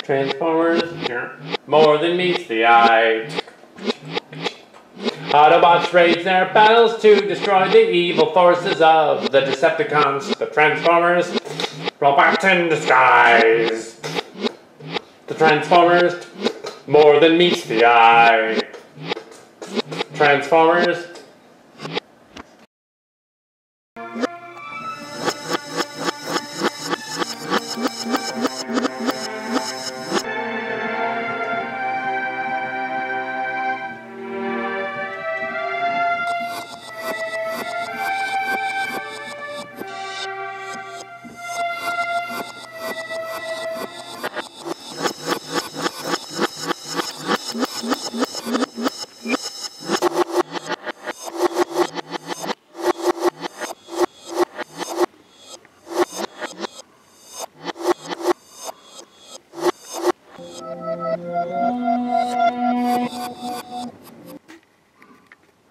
Transformers, more than meets the eye. Autobots rage their battles to destroy the evil forces of the Decepticons, the Transformers, robots in disguise. The Transformers, more than meets the eye. Transformers.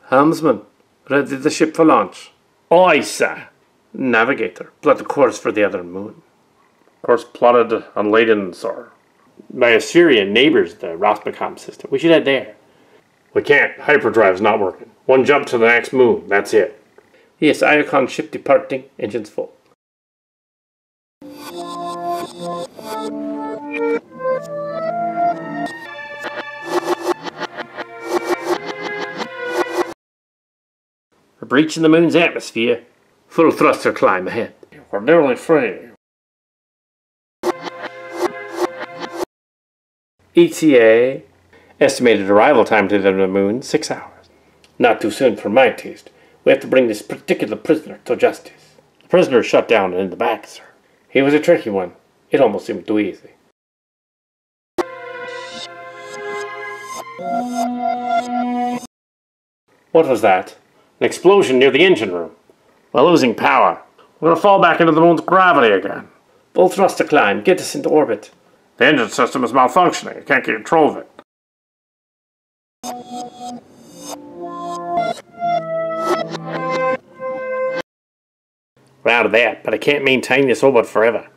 Helmsman, ready the ship for launch. Aye, sir. Navigator, plot the course for the other moon. Course plotted on Leyden, sir. My Assyrian neighbors, the Rosbicom system. We should head there. We can't. Hyperdrive's not working. One jump to the next moon. That's it. Yes, Iacon ship departing. Engines full. We're breaching the moon's atmosphere. Full thruster climb ahead. We're nearly free. ETA. Estimated arrival time to the moon, 6 hours. Not too soon for my taste. We have to bring this particular prisoner to justice. The prisoner is shut down and in the back, sir. He was a tricky one. It almost seemed too easy. What was that? An explosion near the engine room. We're losing power. We're going to fall back into the moon's gravity again. Full thruster climb. Get us into orbit. The engine system is malfunctioning. I can't get control of it. We're out of that, but I can't maintain this orbit forever.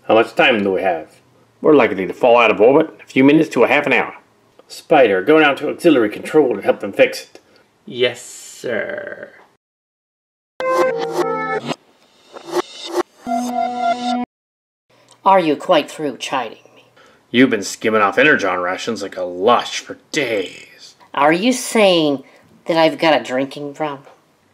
How much time do we have? We're likely to fall out of orbit in a few minutes to a half an hour. Spider, go down to auxiliary control and help them fix it. Yes, sir. Are you quite through chiding me? You've been skimming off Energon rations like a lush for days. Are you saying that I've got a drinking problem?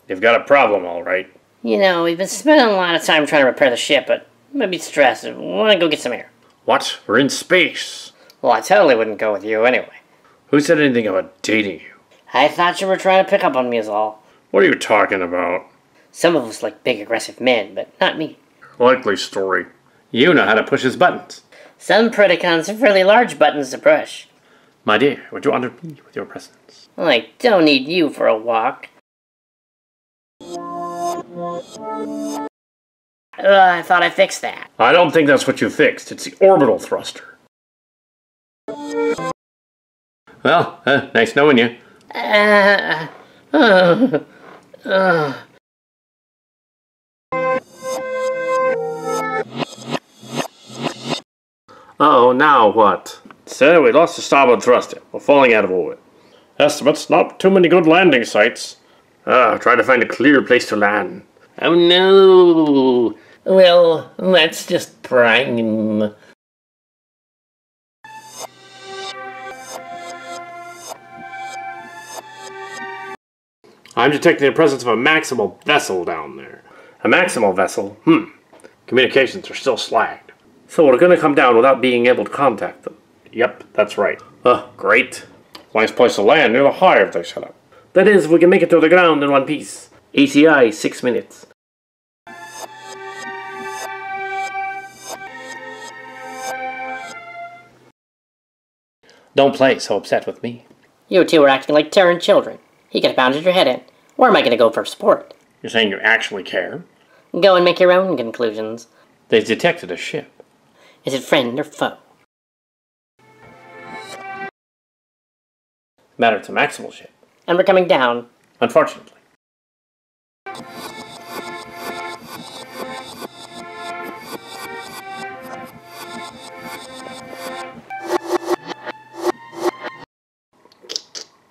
You've got a problem, all right. You know, we've been spending a lot of time trying to repair the ship, but I'm a bit stressed. I want to go get some air. What? We're in space. Well, I totally wouldn't go with you anyway. Who said anything about dating you? I thought you were trying to pick up on me is all. What are you talking about? Some of us like big, aggressive men, but not me. Likely story. You know how to push his buttons. Some Predacons have really large buttons to push. My dear, would you honor me with your presence? Well, I don't need you for a walk. I thought I fixed that. I don't think that's what you fixed. It's the orbital thruster. Well, nice knowing you. Oh, now what? Sir, we lost the starboard thruster. We're falling out of orbit. Estimates, not too many good landing sites. Try to find a clear place to land. Oh no! Well, that's just prime. I'm detecting the presence of a maximal vessel down there. A maximal vessel? Communications are still slagged. So we're gonna come down without being able to contact them. Yep, that's right. Great. Nice place to land near the hive they set up. That is, if we can make it to the ground in one piece. ATI, 6 minutes. Don't play so upset with me. You two are acting like Terran children. You could have pounded your head in. Where am I going to go for support? You're saying you actually care? Go and make your own conclusions. They've detected a ship. Is it friend or foe? Matter, it's a maximal ship. And we're coming down. Unfortunately.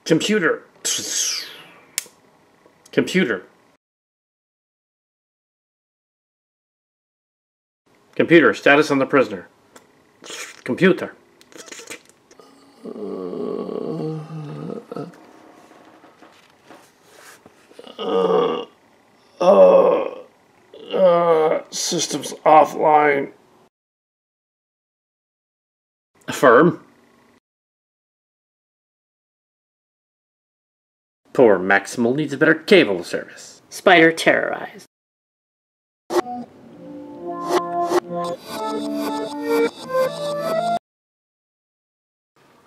Computer. Computer. Computer, status on the prisoner. Computer. Systems offline. Affirm. Poor Maximal needs a better cable service. Spider terrorized.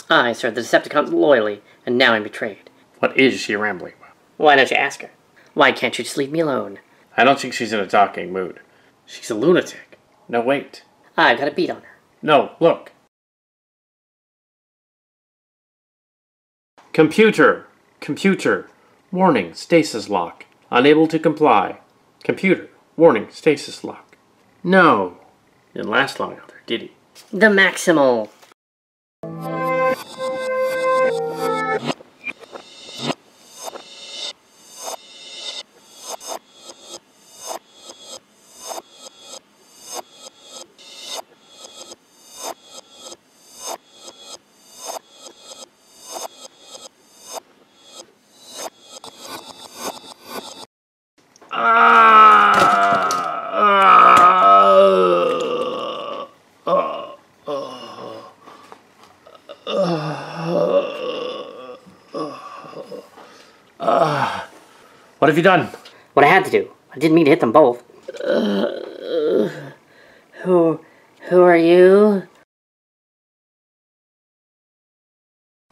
I served the Decepticons loyally, and now I'm betrayed. What is she rambling about? Why don't you ask her? Why can't you just leave me alone? I don't think she's in a talking mood. She's a lunatic. No, wait. I've got a beat on her. No, look. Computer. Computer. Warning, stasis lock. Unable to comply. Computer. Warning, stasis lock. No. Didn't last long out there, did he? The Maximal. What have you done? What I had to do. I didn't mean to hit them both. Who are you?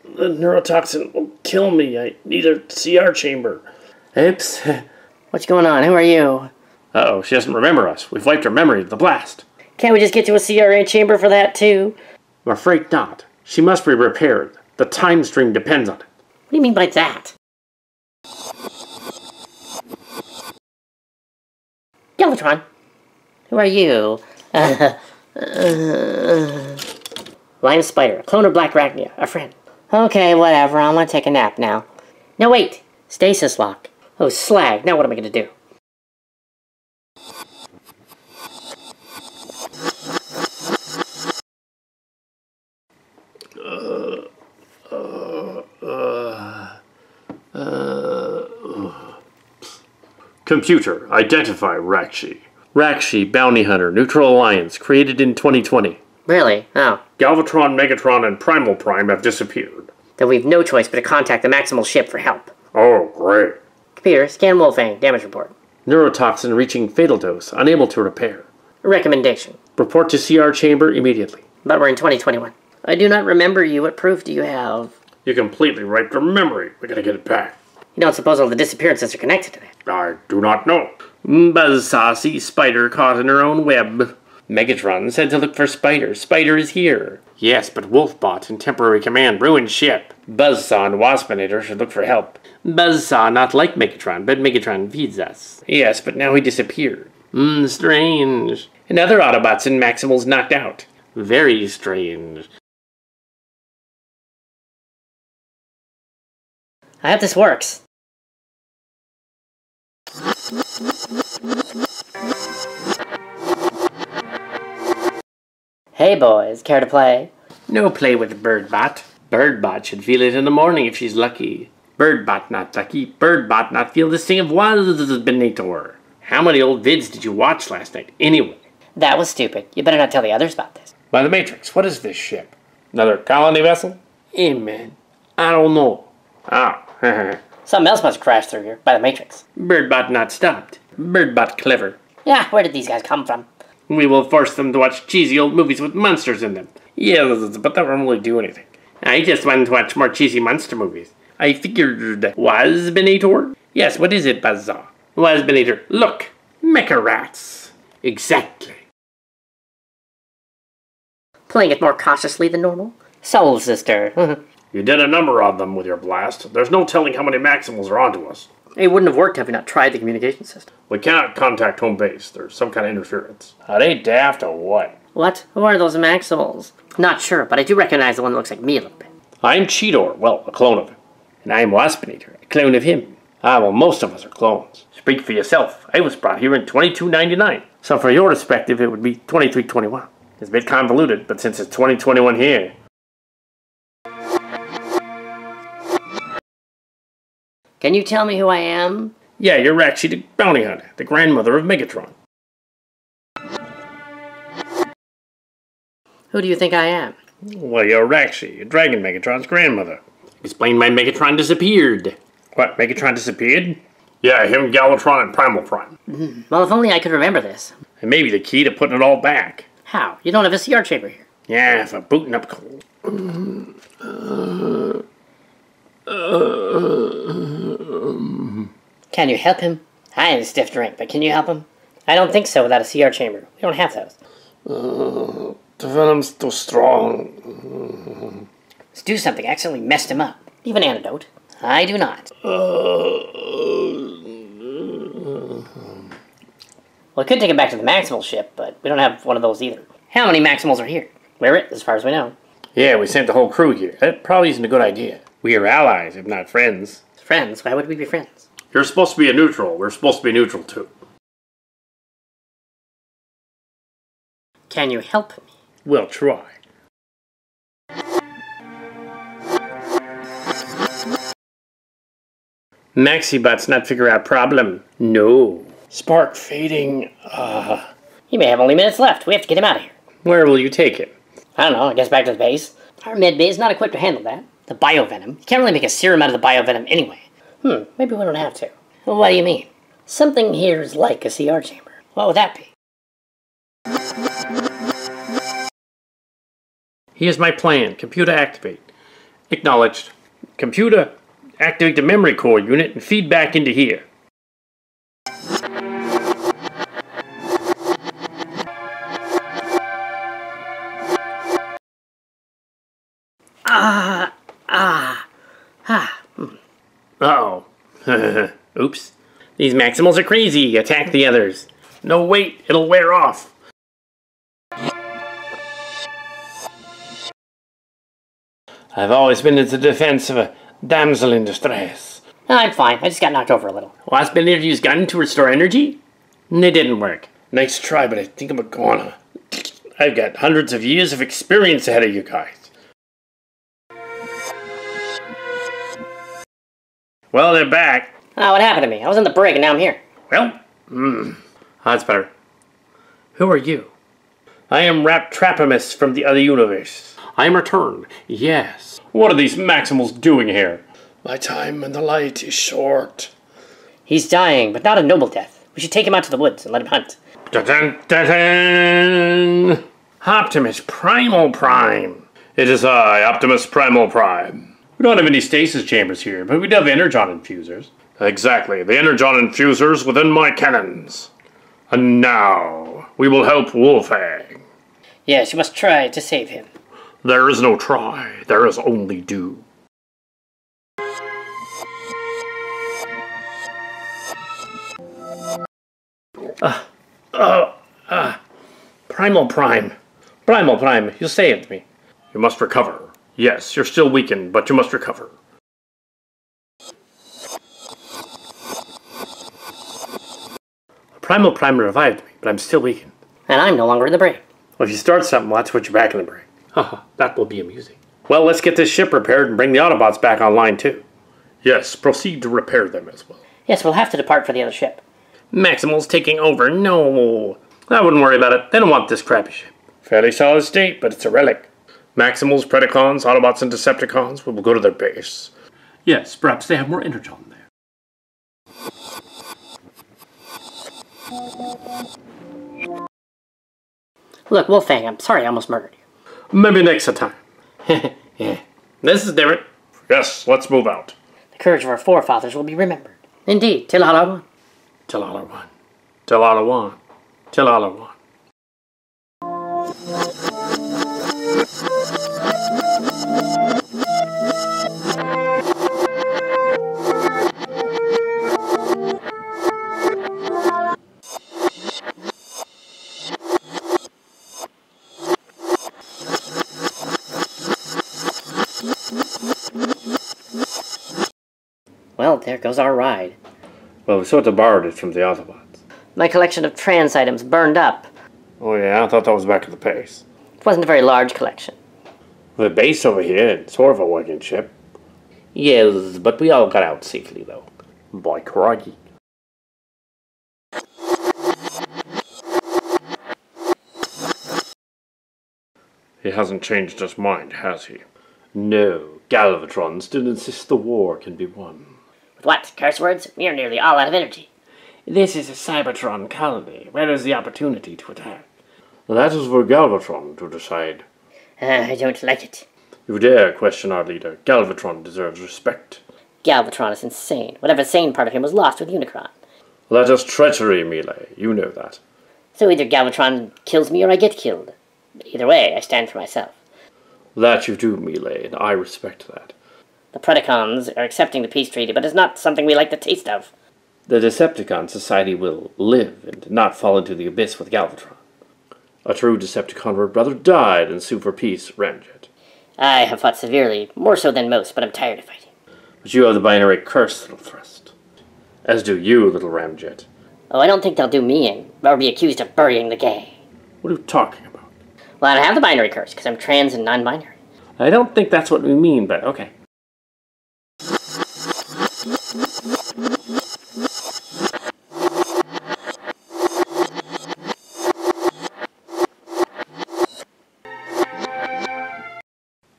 The neurotoxin will kill me. I need a CR chamber. Oops. What's going on? Who are you? Uh-oh, she doesn't remember us. We've wiped her memory of the blast. Can't we just get to a CRA chamber for that, too? I'm afraid not. She must be repaired. The time stream depends on it. What do you mean by that? Galvatron, who are you? Line Spider, a clone of Black Arachnia, a friend. Okay, whatever, I'm gonna take a nap now. No, wait! Stasis lock. Oh, slag, now what am I gonna do? Computer, identify Rakshi. Rakshi, Bounty Hunter, Neutral Alliance, created in 2020. Really? Oh. Galvatron, Megatron, and Primal Prime have disappeared. Then we've no choice but to contact the Maximal ship for help. Oh, great. Computer, scan Wolfang, damage report. Neurotoxin reaching fatal dose, unable to repair. Recommendation. Report to CR chamber immediately. But we're in 2021. I do not remember you. What proof do you have? You completely wiped her memory. We gotta get it back. You don't suppose all the disappearances are connected to that? I do not know. Buzzsaw sees Spider caught in her own web. Megatron said to look for Spider. Spider is here. Yes, but Wolfbot in temporary command ruined ship. Buzzsaw and Waspinator should look for help. Buzzsaw not like Megatron, but Megatron feeds us. Yes, but now he disappeared. Strange. And other Autobots and Maximals knocked out. Very strange. I hope this works. Hey boys, care to play? No play with Birdbot. Birdbot should feel it in the morning if she's lucky. Birdbot not lucky. Birdbot not feel this thing of Waspinator. How many old vids did you watch last night, anyway? That was stupid. You better not tell the others about this. By the Matrix, what is this ship? Another colony vessel? Amen. I don't know. Ah, Something else must have crashed through here, by the Matrix. Birdbot not stopped. Birdbot clever. Yeah, where did these guys come from? We will force them to watch cheesy old movies with monsters in them. Yes, but that won't really do anything. I just wanted to watch more cheesy monster movies. I figured... Waspinator? Yes, what is it, Buzzsaw? Waspinator, look! Mecha rats. Exactly. Playing it more cautiously than normal? Soul Sister. You did a number on them with your blast. There's no telling how many Maximals are onto us. It wouldn't have worked had we not tried the communication system. We cannot contact home base. There's some kind of interference. Are they daft or what? What? Who are those Maximals? Not sure, but I do recognize the one that looks like me a little bit. I'm Cheetor. Well, a clone of him. And I am Waspinator, a clone of him. Ah, well, most of us are clones. Speak for yourself. I was brought here in 2299. So for your perspective, it would be 2321. It's a bit convoluted, but since it's 2021 here... Can you tell me who I am? Yeah, you're Raxi the Bounty Hunter, the grandmother of Megatron. Who do you think I am? Well, you're Raxi, Dragon Megatron's grandmother. Explain why Megatron disappeared. What, Megatron disappeared? Yeah, him, Galvatron, and Primal Prime. Well, if only I could remember this. And maybe the key to putting it all back. How? You don't have a CR chamber here. Yeah, for booting up cold. Can you help him? I am a stiff drink, but can you help him? I don't think so without a CR chamber. We don't have those. The venom's too strong. Let's do something. I accidentally messed him up. Leave an antidote. I do not. Well, I could take him back to the Maximal ship, but we don't have one of those either. How many Maximals are here? We're it, as far as we know. Yeah, we sent the whole crew here. That probably isn't a good idea. We are allies, if not friends. Friends? Why would we be friends? You're supposed to be a neutral. We're supposed to be neutral, too. Can you help me? We'll try. Maxibot's not figure out problem. No. Spark fading. He may have only minutes left. We have to get him out of here. Where will you take him? I don't know. I guess back to the base. Our med bay is not equipped to handle that. The biovenom. You can't really make a serum out of the biovenom anyway. Maybe we don't have to. Well, what do you mean? Something here is like a CR chamber. What would that be? Here's my plan. Computer activate. Acknowledged. Computer, activate the memory core unit and feed back into here. Uh-oh. Oops. These Maximals are crazy. Attack the others. No, wait. It'll wear off. I've always been in the defense of a damsel in distress. I'm fine. I just got knocked over a little. Waspinator used gun to restore energy? It didn't work. Nice try, but I think I'm a goner. I've got hundreds of years of experience ahead of you guys. Well, they're back. Oh, what happened to me? I was in the brig and now I'm here. Well, that's better. Who are you? I am Raptrapimus from the other universe. I am returned, yes. What are these Maximals doing here? My time in the light is short. He's dying, but not a noble death. We should take him out to the woods and let him hunt. Dun-dun-dun-dun. Optimus Primal Prime. It is I, Optimus Primal Prime. We don't have any stasis chambers here, but we do have energon infusers. Exactly, the energon infusers within my cannons. And now, we will help Wolfang. Yes, you must try to save him. There is no try, there is only do. Primal Prime. Primal Prime, you saved me. You must recover. Yes, you're still weakened, but you must recover. Primal Prime revived me, but I'm still weakened. And I'm no longer in the brig. Well, if you start something, we'll have to put you back in the brig. Haha, that will be amusing. Well, let's get this ship repaired and bring the Autobots back online, too. Yes, proceed to repair them as well. Yes, we'll have to depart for the other ship. Maximal's taking over. No. I wouldn't worry about it. They don't want this crappy ship. Fairly solid state, but it's a relic. Maximals, Predacons, Autobots, and Decepticons will go to their base. Yes, perhaps they have more energon there. Look, Wolfang, I'm sorry I almost murdered you. Maybe next time. Yeah. This is different. Yes, let's move out. The courage of our forefathers will be remembered. Indeed, till all are one. Till all are one. Till all are one. Till all are one. Well, there goes our ride. Well, we sort of borrowed it from the Autobots. My collection of trans items burned up. Oh yeah, I thought that was back at the base. It wasn't a very large collection. The base over here, it's sort of a working ship. Yes, but we all got out safely, though. By crikey. He hasn't changed his mind, has he? No, Galvatron still insists the war can be won. With what? Curse words? We are nearly all out of energy. This is a Cybertron colony. Where is the opportunity to attack? That is for Galvatron to decide. I don't like it. You dare question our leader. Galvatron deserves respect. Galvatron is insane. Whatever sane part of him was lost with Unicron. That is treachery, Melee. You know that. So either Galvatron kills me or I get killed. But either way, I stand for myself. That you do, Melee, and I respect that. The Predacons are accepting the peace treaty, but it's not something we like the taste of. The Decepticon society will live and not fall into the abyss with Galvatron. A true Decepticon would rather die than sue for peace, Ramjet. I have fought severely, more so than most, but I'm tired of fighting. But you have the binary curse, little thrust. As do you, little Ramjet. Oh, I don't think they'll do me in, or be accused of burying the gay. What are you talking about? Well, I don't have the binary curse, because I'm trans and non-binary. I don't think that's what we mean, but okay.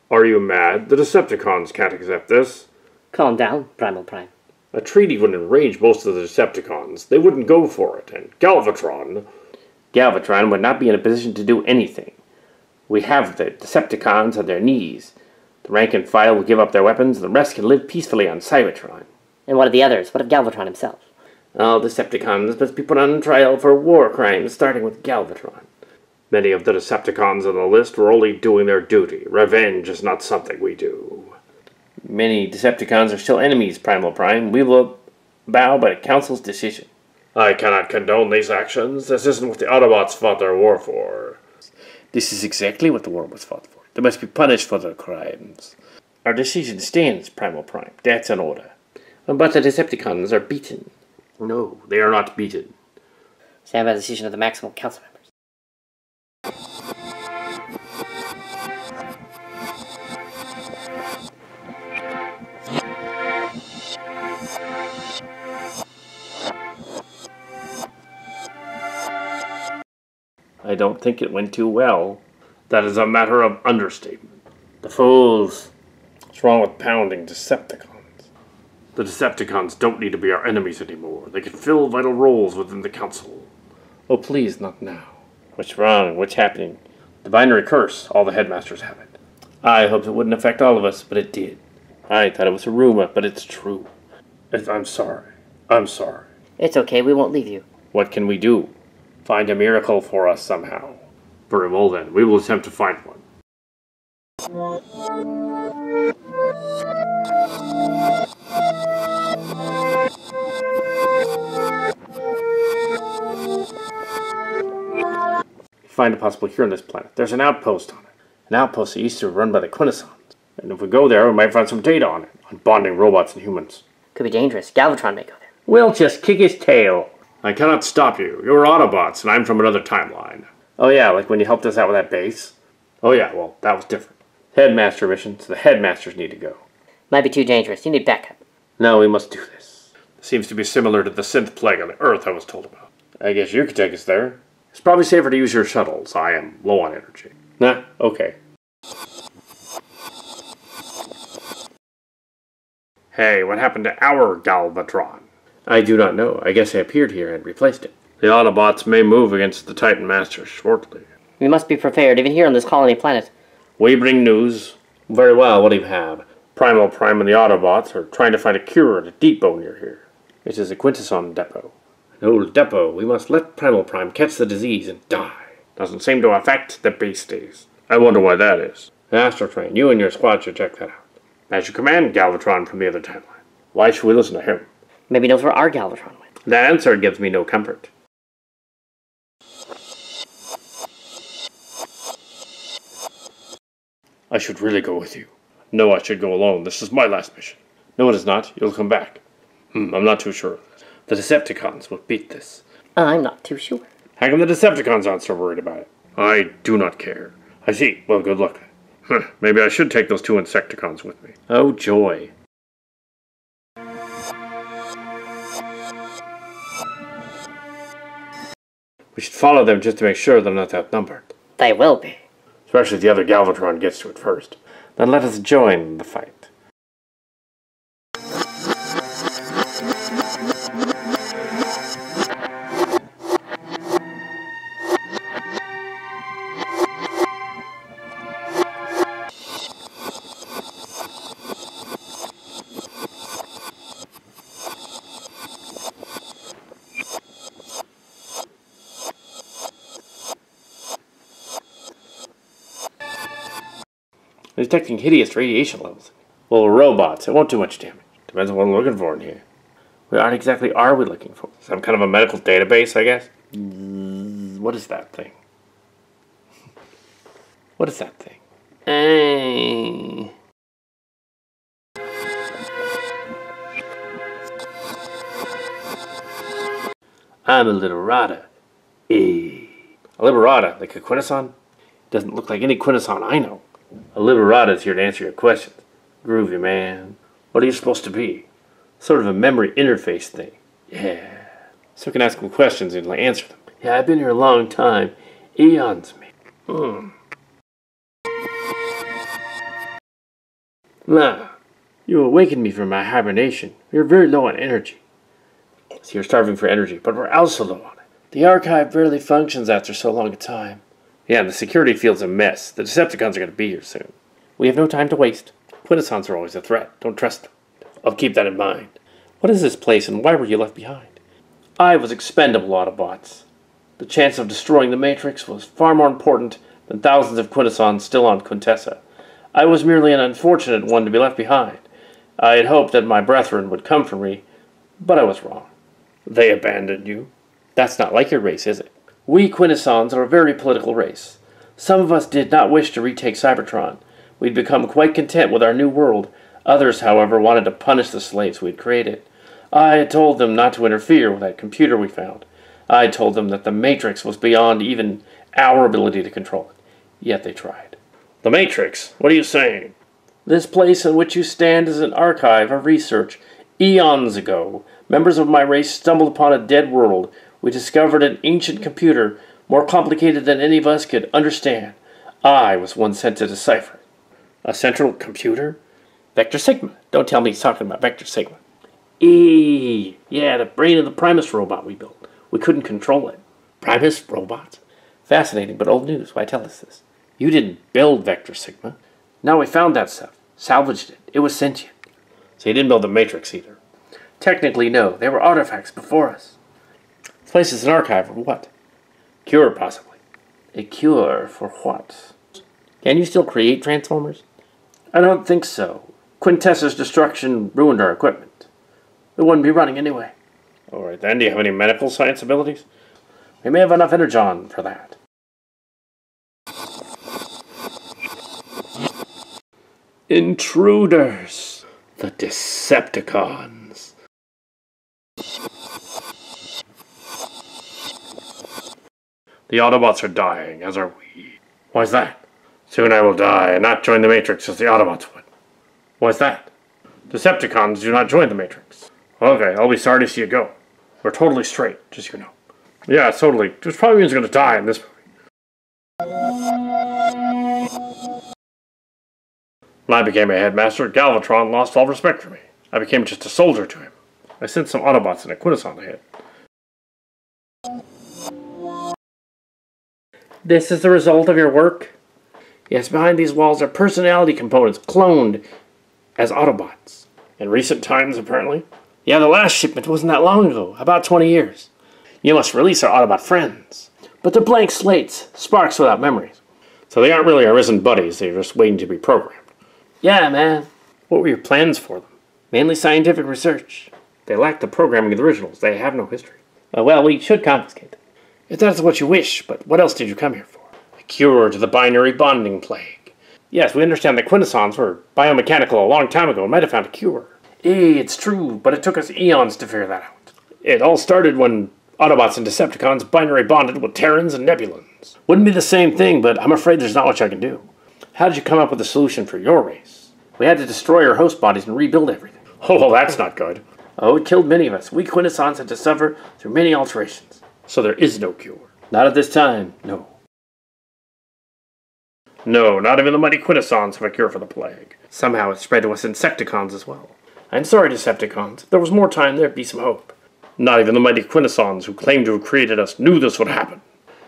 Are you mad? The Decepticons can't accept this. Calm down, Primal Prime. A treaty would enrage most of the Decepticons. They wouldn't go for it, and Galvatron would not be in a position to do anything. We have the Decepticons on their knees. The rank and file will give up their weapons, and the rest can live peacefully on Cybertron. And what of the others? What of Galvatron himself? All Decepticons must be put on trial for war crimes, starting with Galvatron. Many of the Decepticons on the list were only doing their duty. Revenge is not something we do. Many Decepticons are still enemies, Primal Prime. We will bow by the Council's decision. I cannot condone these actions. This isn't what the Autobots fought their war for. This is exactly what the war was fought for. They must be punished for their crimes. Our decision stands, Primal Prime. That's an order. But the Decepticons are beaten. No, they are not beaten. Stand by the decision of the Maximal Council members. I don't think it went too well. That is a matter of understatement. The fools. What's wrong with pounding Decepticons? The Decepticons don't need to be our enemies anymore. They can fill vital roles within the Council. Oh, please, not now. What's wrong? What's happening? The binary curse. All the headmasters have it. I hoped it wouldn't affect all of us, but it did. I thought it was a rumor, but it's true. I'm sorry. I'm sorry. It's okay, we won't leave you. What can we do? Find a miracle for us somehow. Very well then, we will attempt to find one. Find a possible here on this planet. There's an outpost on it. An outpost that used to be run by the Quintessons. And if we go there, we might find some data on it. On bonding robots and humans. Could be dangerous. Galvatron may go there. We'll just kick his tail. I cannot stop you. You're Autobots, and I'm from another timeline. Oh yeah, like when you helped us out with that base? Oh yeah, well, that was different. Headmaster missions, the headmasters need to go. Might be too dangerous. You need backup. No, we must do this. It seems to be similar to the synth plague on the Earth I was told about. I guess you could take us there. It's probably safer to use your shuttles. I am low on energy. Nah, okay. Hey, what happened to our Galvatron? I do not know. I guess I appeared here and replaced it. The Autobots may move against the Titan Masters shortly. We must be prepared, even here on this colony planet. We bring news. Very well, what do you have? Primal Prime and the Autobots are trying to find a cure at a depot near here. It is a Quintesson depot. An old depot. We must let Primal Prime catch the disease and die. Doesn't seem to affect the Beasties. I wonder why that is. Astrotrain, you and your squad should check that out. As you command, Galvatron from the other timeline. Why should we listen to him? Maybe knows where our Galvatron went. That answer gives me no comfort. I should really go with you. No, I should go alone. This is my last mission. No, it is not. You'll come back. I'm not too sure of this. The Decepticons will beat this. I'm not too sure. How come the Decepticons aren't so worried about it? I do not care. I see. Well, good luck. Maybe I should take those 2 Insecticons with me. Oh, joy. We should follow them just to make sure they're not outnumbered. They will be. Especially if the other Galvatron gets to it first. Then let us join the fight. Detecting hideous radiation levels. Well, we're robots. It won't do much damage. Depends on what we're looking for in here. What exactly are we looking for? Some kind of a medical database, I guess? What is that thing? What is that thing? I'm a Liberata. A Liberata, like a Quintesson? Doesn't look like any Quintesson I know. A Liberata is here to answer your questions. Groovy, man. What are you supposed to be? Sort of a memory interface thing. Yeah. So we can ask them questions and answer them. Yeah, I've been here a long time. Eons, man. Nah. You awakened me from my hibernation. You're very low on energy. So you're starving for energy, but we're also low on it. The archive barely functions after so long a time. Yeah, the security field's a mess. The Decepticons are going to be here soon. We have no time to waste. Quintessons are always a threat. Don't trust them. I'll keep that in mind. What is this place and why were you left behind? I was expendable, Autobots. The chance of destroying the Matrix was far more important than thousands of Quintessons still on Quintessa. I was merely an unfortunate one to be left behind. I had hoped that my brethren would come for me, but I was wrong. They abandoned you. That's not like your race, is it? We Quintessons are a very political race. Some of us did not wish to retake Cybertron. We'd become quite content with our new world. Others, however, wanted to punish the slaves we'd created. I had told them not to interfere with that computer we found. I had told them that the Matrix was beyond even our ability to control it. Yet they tried. The Matrix? What are you saying? This place in which you stand is an archive of research. Eons ago, members of my race stumbled upon a dead world. We discovered an ancient computer, more complicated than any of us could understand. I was one sent to decipher it. A central computer? Vector Sigma. Don't tell me he's talking about Vector Sigma. Yeah, the brain of the Primus robot we built. We couldn't control it. Primus robots? Fascinating, but old news. Why tell us this? You didn't build Vector Sigma. No, we found that stuff. Salvaged it. It was sentient. So you didn't build the Matrix either. Technically, no. They were artifacts before us. This place is an archive of what? Cure, possibly. A cure for what? Can you still create Transformers? I don't think so. Quintessa's destruction ruined our equipment. It wouldn't be running anyway. Alright then, do you have any medical science abilities? We may have enough energon for that. Intruders! The Decepticons! The Autobots are dying, as are we. Why's that? Soon I will die and not join the Matrix as the Autobots would. Why's that? Decepticons do not join the Matrix. Okay, I'll be sorry to see you go. We're totally straight, just so you know. Yeah, totally. Which probably means you're gonna die in this movie. When I became a headmaster, Galvatron lost all respect for me. I became just a soldier to him. I sent some Autobots and a Quintesson ahead. This is the result of your work? Yes, behind these walls are personality components cloned as Autobots. In recent times, apparently. Yeah, the last shipment wasn't that long ago, about 20 years. You must release our Autobot friends. But they're blank slates, sparks without memories. So they aren't really our risen buddies, they're just waiting to be programmed. Yeah, man. What were your plans for them? Mainly scientific research. They lack the programming of the originals. They have no history. Well, we should confiscate them. If that's what you wish, but what else did you come here for? A cure to the binary bonding plague. Yes, we understand that Quintessons were biomechanical a long time ago and might have found a cure. It's true, but it took us eons to figure that out. It all started when Autobots and Decepticons binary bonded with Terrans and Nebulans. Wouldn't be the same thing, but I'm afraid there's not much I can do. How did you come up with a solution for your race? We had to destroy our host bodies and rebuild everything. Oh, well, that's not good. Oh, it killed many of us. We Quintessons had to suffer through many alterations. So there is no cure. Not at this time, no. No, not even the mighty Quintessons have a cure for the plague. Somehow it spread to us Insecticons as well. I'm sorry, Decepticons. If there was more time, there'd be some hope. Not even the mighty Quintessons who claimed to have created us knew this would happen.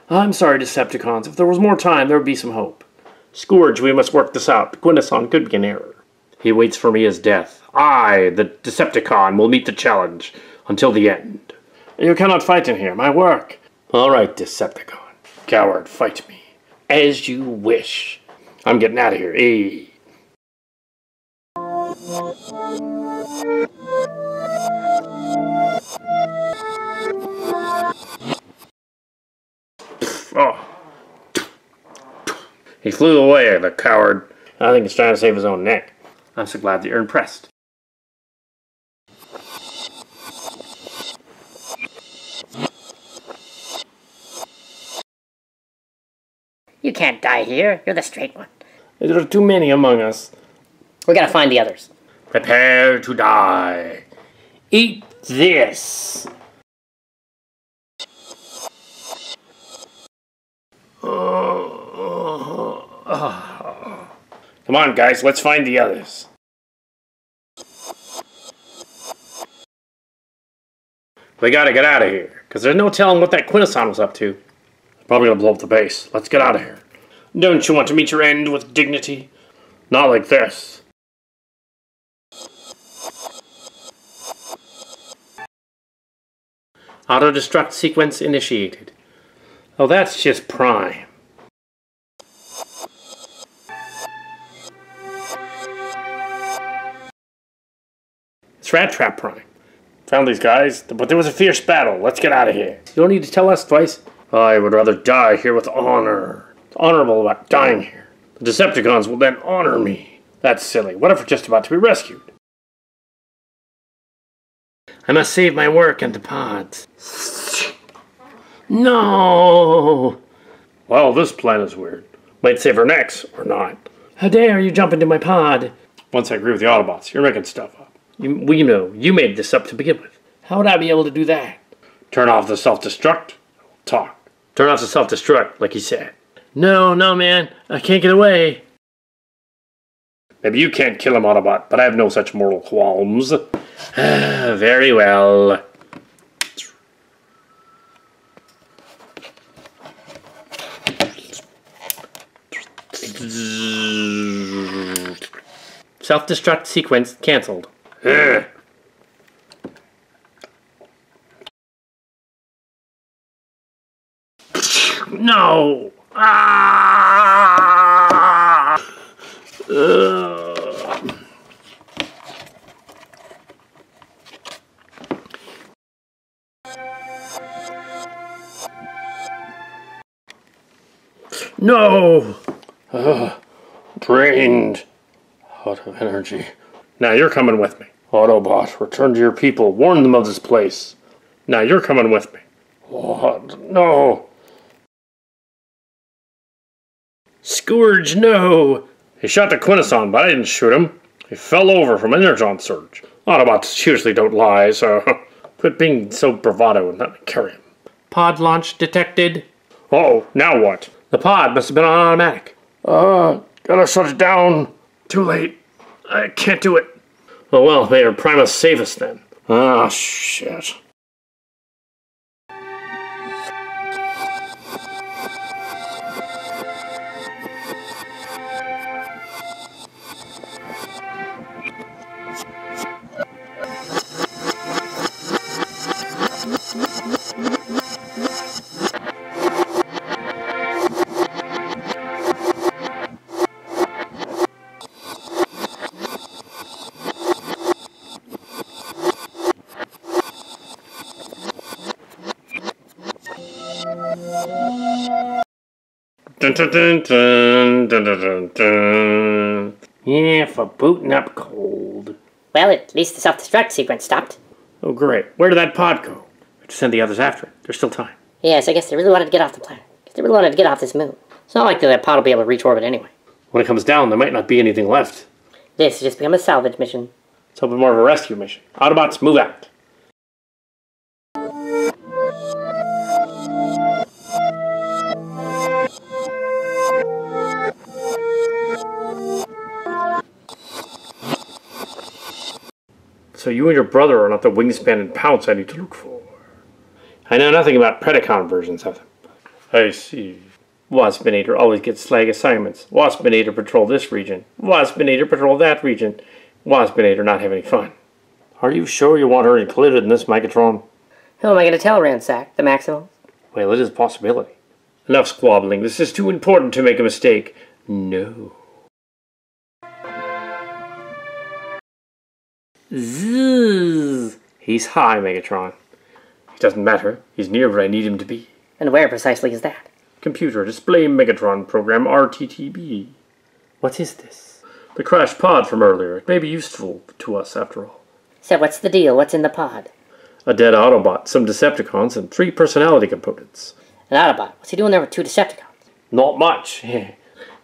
I'm sorry, Decepticons. If there was more time, there would be some hope. Scourge, we must work this out. The Quintesson could be an error. He waits for me as death. I, the Decepticon, will meet the challenge until the end. You cannot fight in here. My work. All right, Decepticon. Coward, fight me. As you wish. I'm getting out of here. Eh? Oh. He flew away, the coward. I think he's trying to save his own neck. I'm so glad that you're impressed. You can't die here. You're the straight one. There are too many among us. We gotta find the others. Prepare to die. Eat this. Come on, guys, let's find the others. We gotta get out of here, because there's no telling what that Quintesson was up to. Probably gonna blow up the base. Let's get out of here. Don't you want to meet your end with dignity? Not like this. Auto-destruct sequence initiated. Oh, that's just Prime. It's Rat Trap Prime. Found these guys, but there was a fierce battle. Let's get out of here. You don't need to tell us twice. I would rather die here with honor. It's honorable about dying here. The Decepticons will then honor me. That's silly. What if we're just about to be rescued? I must save my work and the pods. No! Well, this plan is weird. Might save our necks, or not. How dare you jump into my pod? Once I agree with the Autobots, you're making stuff up. You know, you made this up to begin with. How would I be able to do that? Turn off the self-destruct. Talk. Turn off the self-destruct, like he said. No, man. I can't get away. Maybe you can't kill him, Autobot, but I have no such mortal qualms. Very well. Self-destruct sequence cancelled. No! Ah! No! Drained. Out of energy. Now you're coming with me. Autobot, return to your people. Warn them of this place. Now you're coming with me. What? No! Scourge, no! He shot the Quintesson, but I didn't shoot him. He fell over from an energon surge. Autobots usually don't lie, so quit being so bravado and let me carry him. Pod launch detected. Uh-oh, now what? The pod must have been on automatic. Gotta shut it down. Too late. I can't do it. Oh well, may our Primus save us then. Ah, shit. Dun, dun, dun, dun, dun, dun, dun, dun. Yeah, for booting up cold. Well, at least the self-destruct sequence stopped. Oh, great. Where did that pod go? We have to send the others after it. There's still time. Yes, I guess they really wanted to get off the planet. They really wanted to get off this moon. It's not like that pod will be able to reach orbit anyway. When it comes down, there might not be anything left. This has just become a salvage mission. Let's hope it's more of a rescue mission. Autobots, move out. So you and your brother are not the wingspan and pounce I need to look for. I know nothing about Predacon versions of them. I see. Waspinator always gets slag assignments. Waspinator patrol this region. Waspinator patrol that region. Waspinator not having fun. Are you sure you want her included in this Megatron? Who am I going to tell, Ransack? The Maximals? Well, it is a possibility. Enough squabbling. This is too important to make a mistake. No. Zzz. He's high, Megatron. It doesn't matter. He's near where I need him to be. And where precisely is that? Computer, display Megatron program RTTB. What is this? The crashed pod from earlier. It may be useful to us, after all. So what's the deal? What's in the pod? A dead Autobot, some Decepticons, and 3 personality components. An Autobot? What's he doing there with 2 Decepticons? Not much.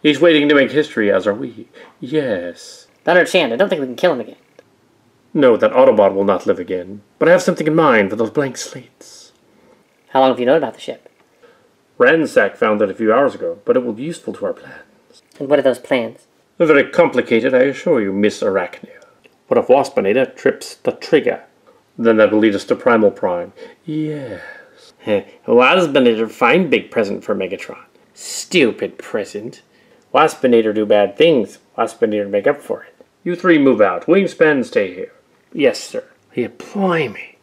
He's waiting to make history, as are we. Yes. Don't understand. I don't think we can kill him again. No, that Autobot will not live again. But I have something in mind for those blank slates. How long have you known about the ship? Ransack found it a few hours ago, but it will be useful to our plans. And what are those plans? They're very complicated, I assure you, Miss Arachnia. What if Waspinator trips the trigger? Then that will lead us to Primal Prime. Yes. Waspinator, fine big present for Megatron. Stupid present. Waspinator do bad things. Waspinator make up for it. You 3 move out. Wingspan, stay here. Yes, sir. Employ me.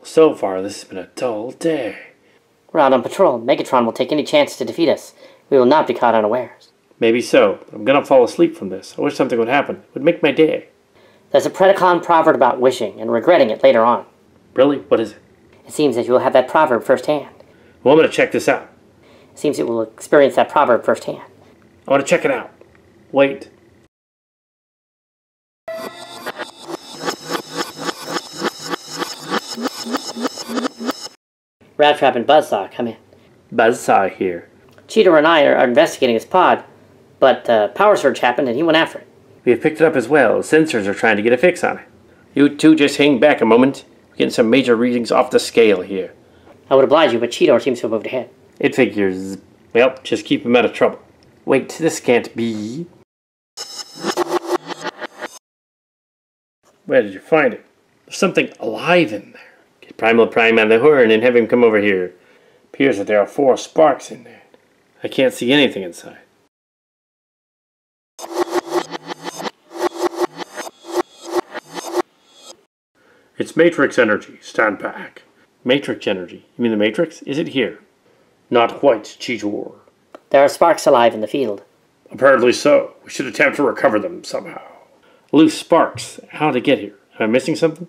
So far, this has been a dull day. We're out on patrol. Megatron will take any chance to defeat us. We will not be caught unawares. Maybe so, but I'm gonna fall asleep from this. I wish something would happen. It would make my day. There's a Predacon proverb about wishing and regretting it later on. Really? What is it? It seems that you will have that proverb firsthand. Well, I'm gonna check this out. It seems you will experience that proverb firsthand. I want to check it out. Wait. Rattrap and Buzzsaw, come in. Buzzsaw here. Cheetor and I are investigating his pod, but power surge happened and he went after it. We have picked it up as well. Sensors are trying to get a fix on it. You 2 just hang back a moment. We're getting some major readings off the scale here. I would oblige you, but Cheetor seems to have moved ahead. It figures. Well, just keep him out of trouble. Wait, this can't be. Where did you find it? There's something alive in there. Get Primal Prime on the horn and have him come over here. Appears that there are 4 sparks in there. I can't see anything inside. It's Matrix energy. Stand back. Matrix energy? You mean the Matrix? Is it here? Not quite, Cheetor. There are sparks alive in the field. Apparently so. We should attempt to recover them somehow. Loose sparks. How did they get here? Am I missing something?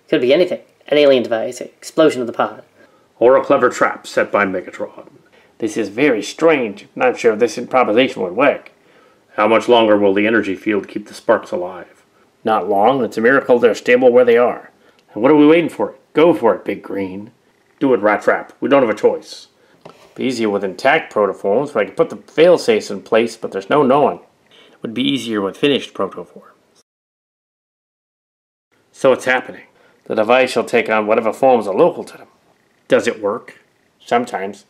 Could be anything. An alien device, an explosion of the pod. Or a clever trap set by Megatron. This is very strange. Not sure if this improvisation would work. How much longer will the energy field keep the sparks alive? Not long. It's a miracle they're stable where they are. And what are we waiting for? Go for it, Big Green. Do it, Rattrap. We don't have a choice. Be easier with intact protoforms, but I can put the fail-safes in place, but there's no knowing. It would be easier with finished protoforms. So it's happening. The device shall take on whatever forms are local to them. Does it work? Sometimes.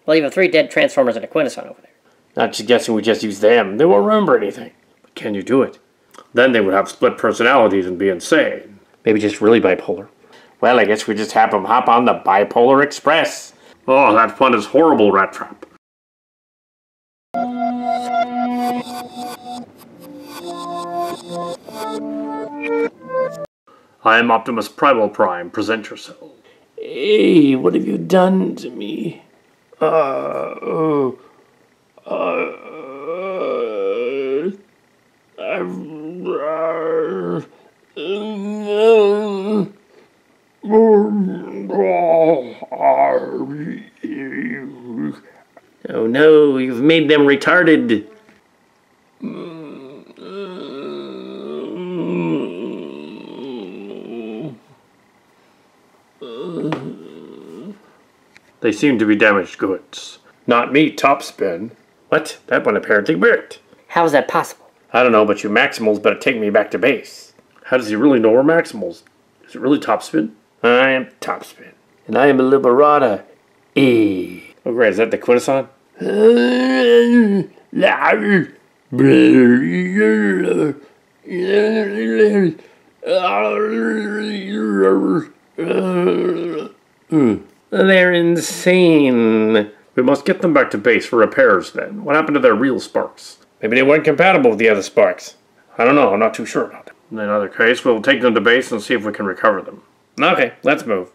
Well, you have 3 dead Transformers and a Quintesson over there. Not suggesting we just use them. They won't remember anything. But can you do it? Then they would have split personalities and be insane. Maybe just really bipolar. Well, I guess we just have them hop on the Bipolar Express. Oh, that fun is horrible, Rattrap. I am Optimus Primal Prime. Present yourself. Hey, what have you done to me? Oh no, you've made them retarded. They seem to be damaged goods. Not me, Topspin. What? That one apparently worked. How is that possible? I don't know, but you Maximals better take me back to base. How does he really know we're Maximals? Is it really Topspin? I am Topspin. And I am a Liberata. Oh great, is that the Quintesson? They're insane. We must get them back to base for repairs then. What happened to their real sparks? Maybe they weren't compatible with the other sparks. I don't know, I'm not too sure about that. In another case, we'll take them to base and see if we can recover them. Okay, let's move.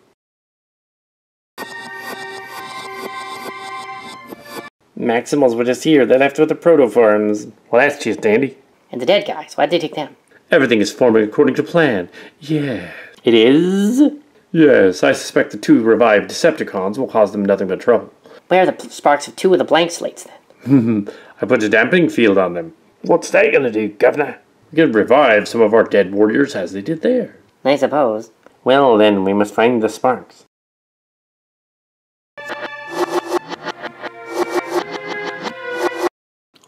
Maximals were just here. They left with the protoforms. Well, that's just dandy. And the dead guys, why'd they take them? Everything is forming according to plan. Yeah. It is? Yes, I suspect the 2 revived Decepticons will cause them nothing but trouble. Where are the sparks of 2 of the blank slates then? I put a dampening field on them. What's that gonna do, Governor? We can revive some of our dead warriors as they did there. I suppose. Well, then, we must find the sparks.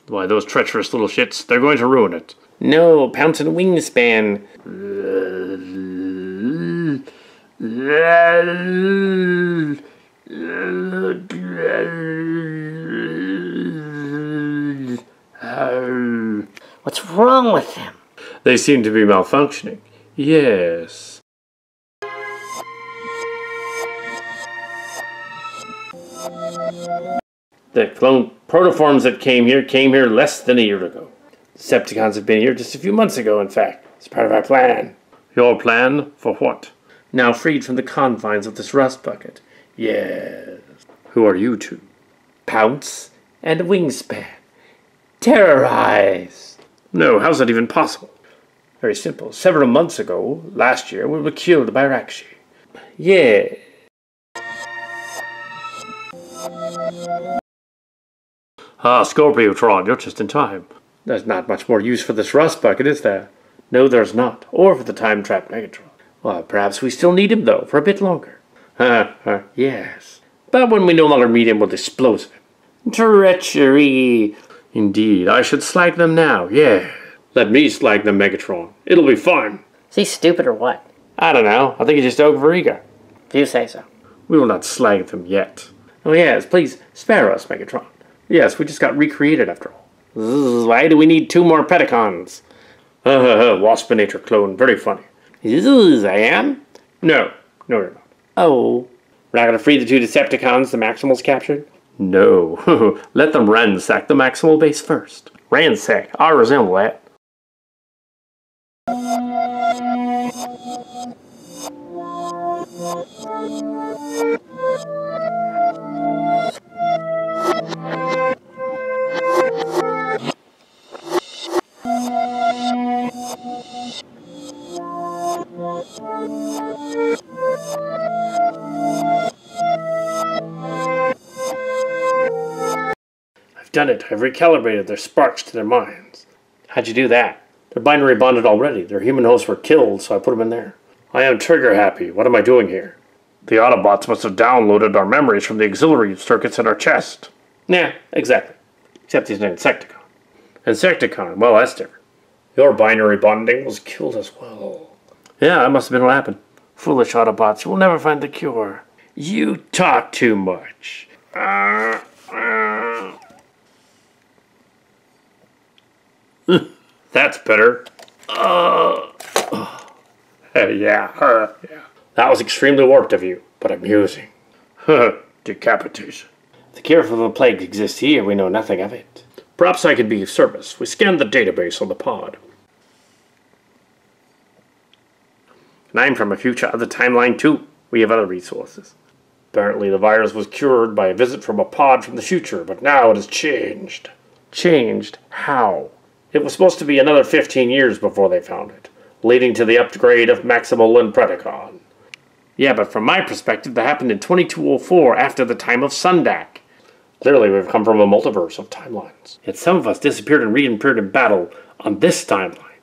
Why, those treacherous little shits, they're going to ruin it. No, Pounce and Wingspan. What's wrong with them? They seem to be malfunctioning. Yes. The clone protoforms that came here less than a year ago. Decepticons have been here just a few months ago, in fact. It's part of our plan. Your plan? For what? Now freed from the confines of this rust bucket. Yes. Who are you two? Pounce and Wingspan. Terrorized. No, how's that even possible? Very simple. Several months ago, last year, we were killed by Rakshi. Yeah. Ah, Scorpiotron, you're just in time. There's not much more use for this rust bucket, is there? No, there's not. Or for the time-trapped Megatron. Well, perhaps we still need him, though, for a bit longer. Yes. But when we no longer need him, we'll dispose of him. Treachery. Indeed, I should slag them now, yeah. Let me slag them, Megatron. It'll be fun. Is he stupid or what? I don't know. I think he's just overeager. If you say so. We will not slag them yet. Oh yes, please spare us, Megatron. Yes, we just got recreated after all. Why do we need 2 more Pedicons? Waspinator clone, very funny. I am? No, you're not. Oh. We're not going to free the 2 Decepticons the Maximals captured? No. Let them ransack the Maximal base first. Ransack? I resemble that. I've done it. I've recalibrated their sparks to their minds. How'd you do that? They're binary bonded already. Their human hosts were killed, so I put them in there. I am trigger happy. What am I doing here? The Autobots must have downloaded our memories from the auxiliary circuits in our chest. Yeah, exactly. Except he's an Insecticon. Insecticon? Well, that's different. Your binary bonding was killed as well. Yeah, that must have been what happened. Foolish Autobots, you will never find the cure. You talk too much. That's better. Yeah. That was extremely warped of you, but amusing. Decapitation. The cure for the plague exists here. We know nothing of it. Perhaps I could be of service. We scanned the database on the pod. And I'm from a future other timeline too. We have other resources. Apparently the virus was cured by a visit from a pod from the future, but now it has changed. Changed? How? It was supposed to be another 15 years before they found it, leading to the upgrade of Maximal and Predacon. Yeah, but from my perspective, that happened in 2204 after the time of Sundak. Clearly, we've come from a multiverse of timelines. Yet some of us disappeared and reappeared in battle on this timeline,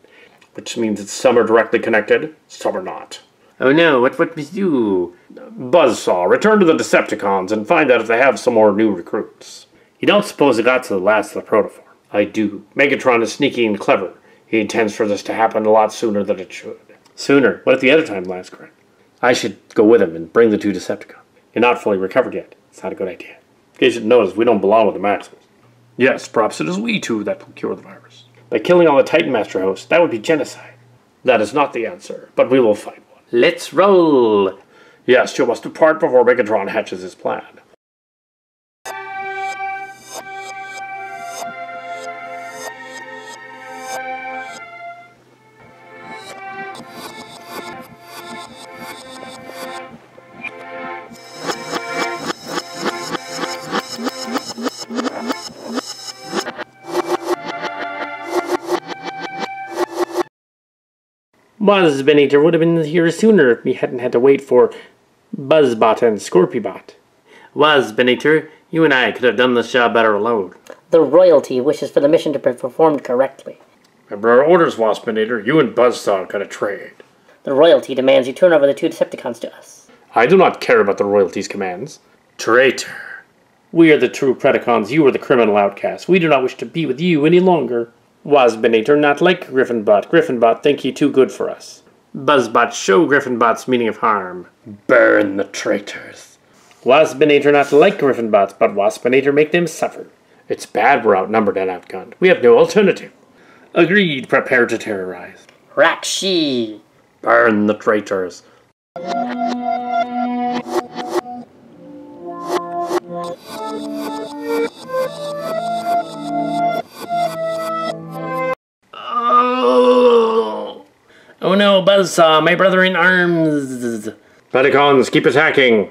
which means that some are directly connected, some are not. Oh no, what must do? Buzzsaw, return to the Decepticons and find out if they have some more new recruits. You don't suppose it got to the last of the protoform? I do. Megatron is sneaky and clever. He intends for this to happen a lot sooner than it should. Sooner? What if the other timeline's correct? I should go with him and bring the 2 Decepticons. You're not fully recovered yet. It's not a good idea. In case you didn't notice, we don't belong with the Maximals. Yes, perhaps it is we two that will cure the virus. By killing all the Titan Master hosts, that would be genocide. That is not the answer, but we will find one. Let's roll! Yes, you must depart before Megatron hatches his plan. Buzzbinator would have been here sooner if we hadn't had to wait for Buzzbot and Scorpiobot. Buzzbinator, you and I could have done this job better alone. The royalty wishes for the mission to be performed correctly. Remember our orders, Waspinator. You and Buzzsaw got a trade. The royalty demands you turn over the 2 Decepticons to us. I do not care about the royalty's commands. Traitor. We are the true Predacons. You are the criminal outcast. We do not wish to be with you any longer. Waspinator, not like Griffinbot. Griffinbot think he too good for us. Buzzbot, show Griffinbot's meaning of harm. Burn the traitors. Waspinator, not like Griffinbots, but Waspinator make them suffer. It's bad we're outnumbered and outgunned. We have no alternative. Agreed, prepare to terrorize. Rakshi! Burn the traitors. Oh no, Buzzsaw, my brother in arms! Predacons, keep attacking!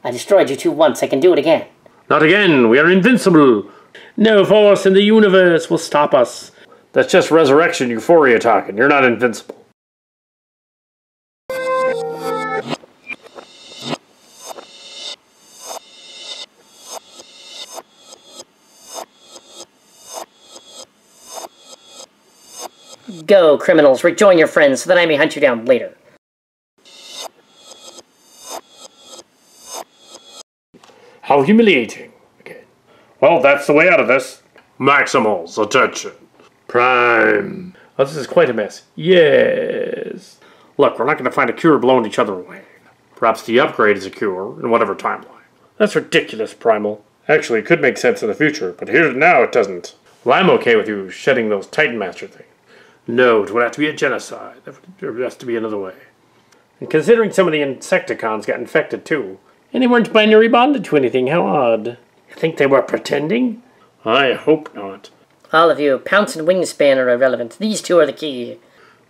I destroyed you 2 once, I can do it again. Not again, we are invincible! No force in the universe will stop us. That's just resurrection euphoria talking, you're not invincible. Go, criminals, rejoin your friends so that I may hunt you down later. How humiliating. Okay. Well, that's the way out of this. Maximals, attention. Prime. Oh, this is quite a mess. Yes. Look, we're not going to find a cure blowing each other away. Perhaps the upgrade is a cure in whatever timeline. That's ridiculous, Primal. Actually, it could make sense in the future, but here and now it doesn't. Well, I'm okay with you shedding those Titan Master things. No, it would have to be a genocide. There has to be another way. And considering some of the Insecticons got infected too, and they weren't binary bonded to anything, how odd. You think they were pretending? I hope not. All of you, Pounce and Wingspan are irrelevant. These 2 are the key.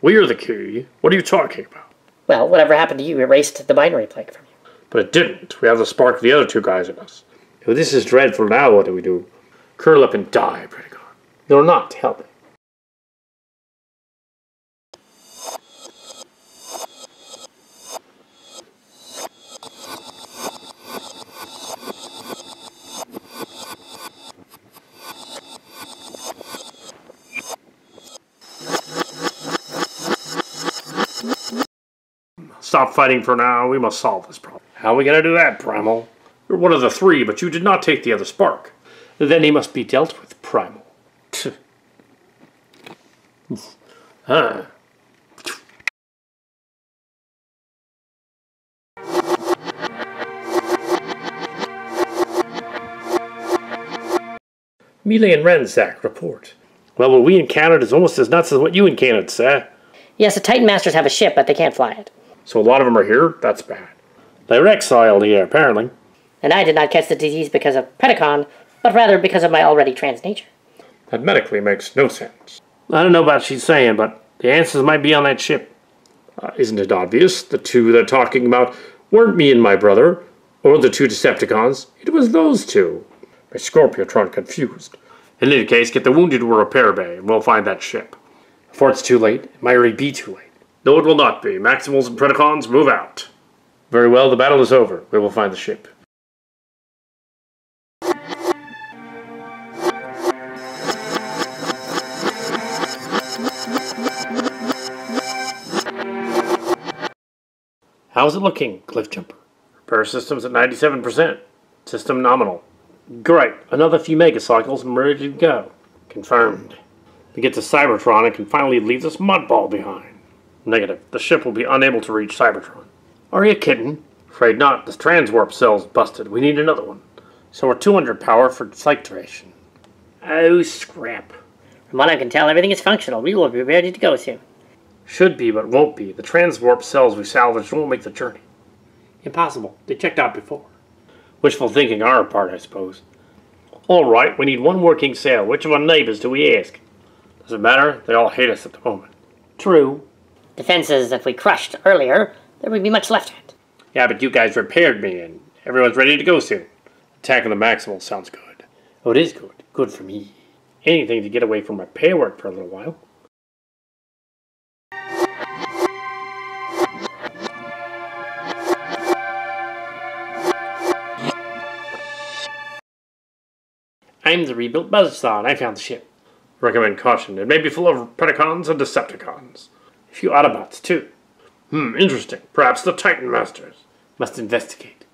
We are the key? What are you talking about? Well, whatever happened to you erased the binary plague from you. But it didn't. We have the spark of the other 2 guys in us. Oh, this is dreadful. Now what do we do? Curl up and die, Predacon. You're not helping. Stop fighting for now. We must solve this problem. How are we going to do that, Primal? You're one of the 3, but you did not take the other spark. Then he must be dealt with, Primal. Huh. Melee and Ransack report. Well, what we encountered is almost as nuts as what you encountered, sir. Yes, the Titan Masters have a ship, but they can't fly it. So a lot of them are here? That's bad. They're exiled here, apparently. And I did not catch the disease because of Predacon, but rather because of my already trans nature. That medically makes no sense. I don't know about what she's saying, but the answers might be on that ship. Isn't it obvious? The 2 they're talking about weren't me and my brother, Or the two Decepticons. It was those two. My Scorpiotron confused. In any case, get the wounded to a repair bay, and we'll find that ship. Before it's too late, it might already be too late. No, it will not be. Maximals and Predacons, move out. Very well, the battle is over. We will find the ship. How's it looking, Cliffjumper? Repair system's at 97%. System nominal. Great. Another few megacycles and we're ready to go. Confirmed. We get to Cybertron and can finally leave this mudball behind. Negative. The ship will be unable to reach Cybertron. Are you kidding? Afraid not. The transwarp cell's busted. We need another one. So we're 200 power for cycle duration. Oh, scrap. From what I can tell, everything is functional. We will be ready to go soon. Should be, but won't be. The transwarp cells we salvaged won't make the journey. Impossible. They checked out before. Wishful thinking on our part, I suppose. All right, we need one working cell. Which of our neighbors do we ask? Doesn't matter. They all hate us at the moment. True. Defenses that we crushed earlier, there would be much left of it. Yeah, but you guys repaired me, and everyone's ready to go soon. Attacking the Maximal sounds good. Oh, it is good. Good for me. Anything to get away from repair work for a little while. I'm the rebuilt Buzzsaw, and I found the ship. Recommend caution. It may be full of Predacons and Decepticons. A few Autobots, too. Interesting. Perhaps the Titan Masters. Must investigate.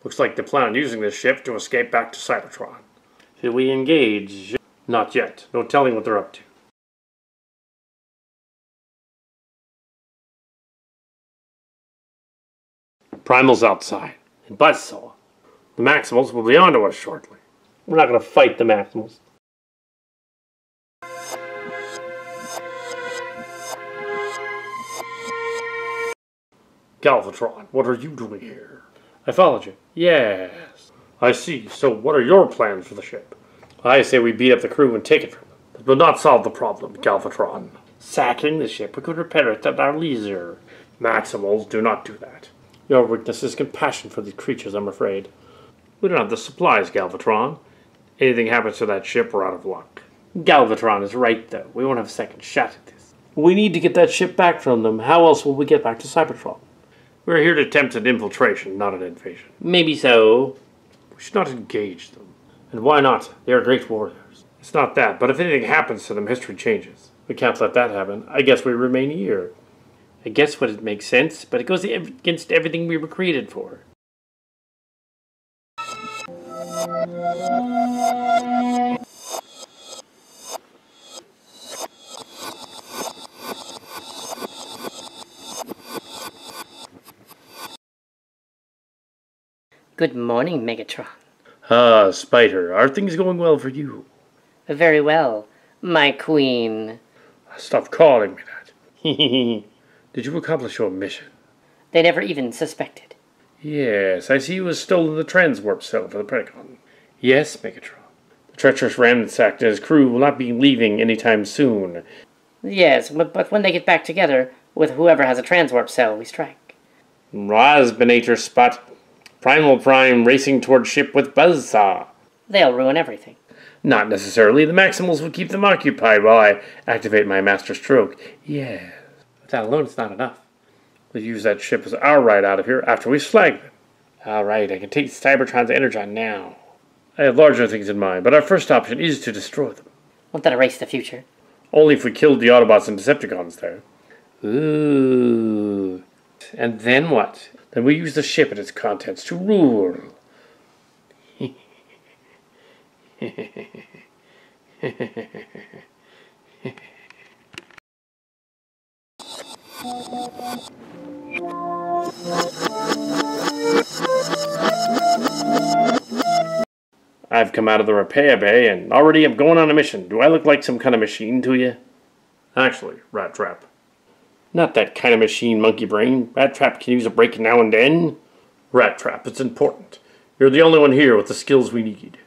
Looks like they plan on using this ship to escape back to Cybertron. Should we engage? Not yet. No telling what they're up to. Primal's outside. And Buzzsaw. The Maximals will be onto us shortly. We're not going to fight the Maximals. Galvatron, what are you doing here? I followed you. Yes. I see. So what are your plans for the ship? I say we beat up the crew and take it from them. That will not solve the problem, Galvatron. Sacking the ship, we could repair it at our leisure. Maximals do not do that. Your weakness is compassion for these creatures, I'm afraid. We don't have the supplies, Galvatron. Anything happens to that ship, we're out of luck. Galvatron is right, though. We won't have a second shot at this. We need to get that ship back from them. How else will we get back to Cybertron? We're here to attempt an infiltration, not an invasion. Maybe so. We should not engage them. And why not? They are great warriors. It's not that, but if anything happens to them, history changes. We can't let that happen. I guess we remain here. I guess what it makes sense, but it goes against everything we were created for. Good morning, Megatron. Ah, Spider, are things going well for you? Very well, my queen. Stop calling me that. Did you accomplish your mission? They never even suspected. Yes, I see you have stolen the transwarp cell for the Predacon. Yes, Megatron. The treacherous Ransack and his crew will not be leaving anytime soon. Yes, but when they get back together with whoever has a transwarp cell, we strike. Rosbinator spot. Primal Prime racing toward ship with Buzzsaw. They'll ruin everything. Not necessarily. The Maximals will keep them occupied while I activate my Master Stroke. Yes. But that alone is not enough. We'll use that ship as our ride out of here after we slag them. Alright, I can take Cybertron's energon now. I have larger things in mind, but our first option is to destroy them. Won't that erase the future? Only if we killed the Autobots and Decepticons there. Ooh. And then what? Then we use the ship and its contents to rule. I've come out of the repair bay and already am going on a mission. Do I look like some kind of machine to you? Actually, Rat Trap. Not that kind of machine, Monkey Brain. Rat Trap can use a break now and then. Rat Trap, it's important. You're the only one here with the skills we need.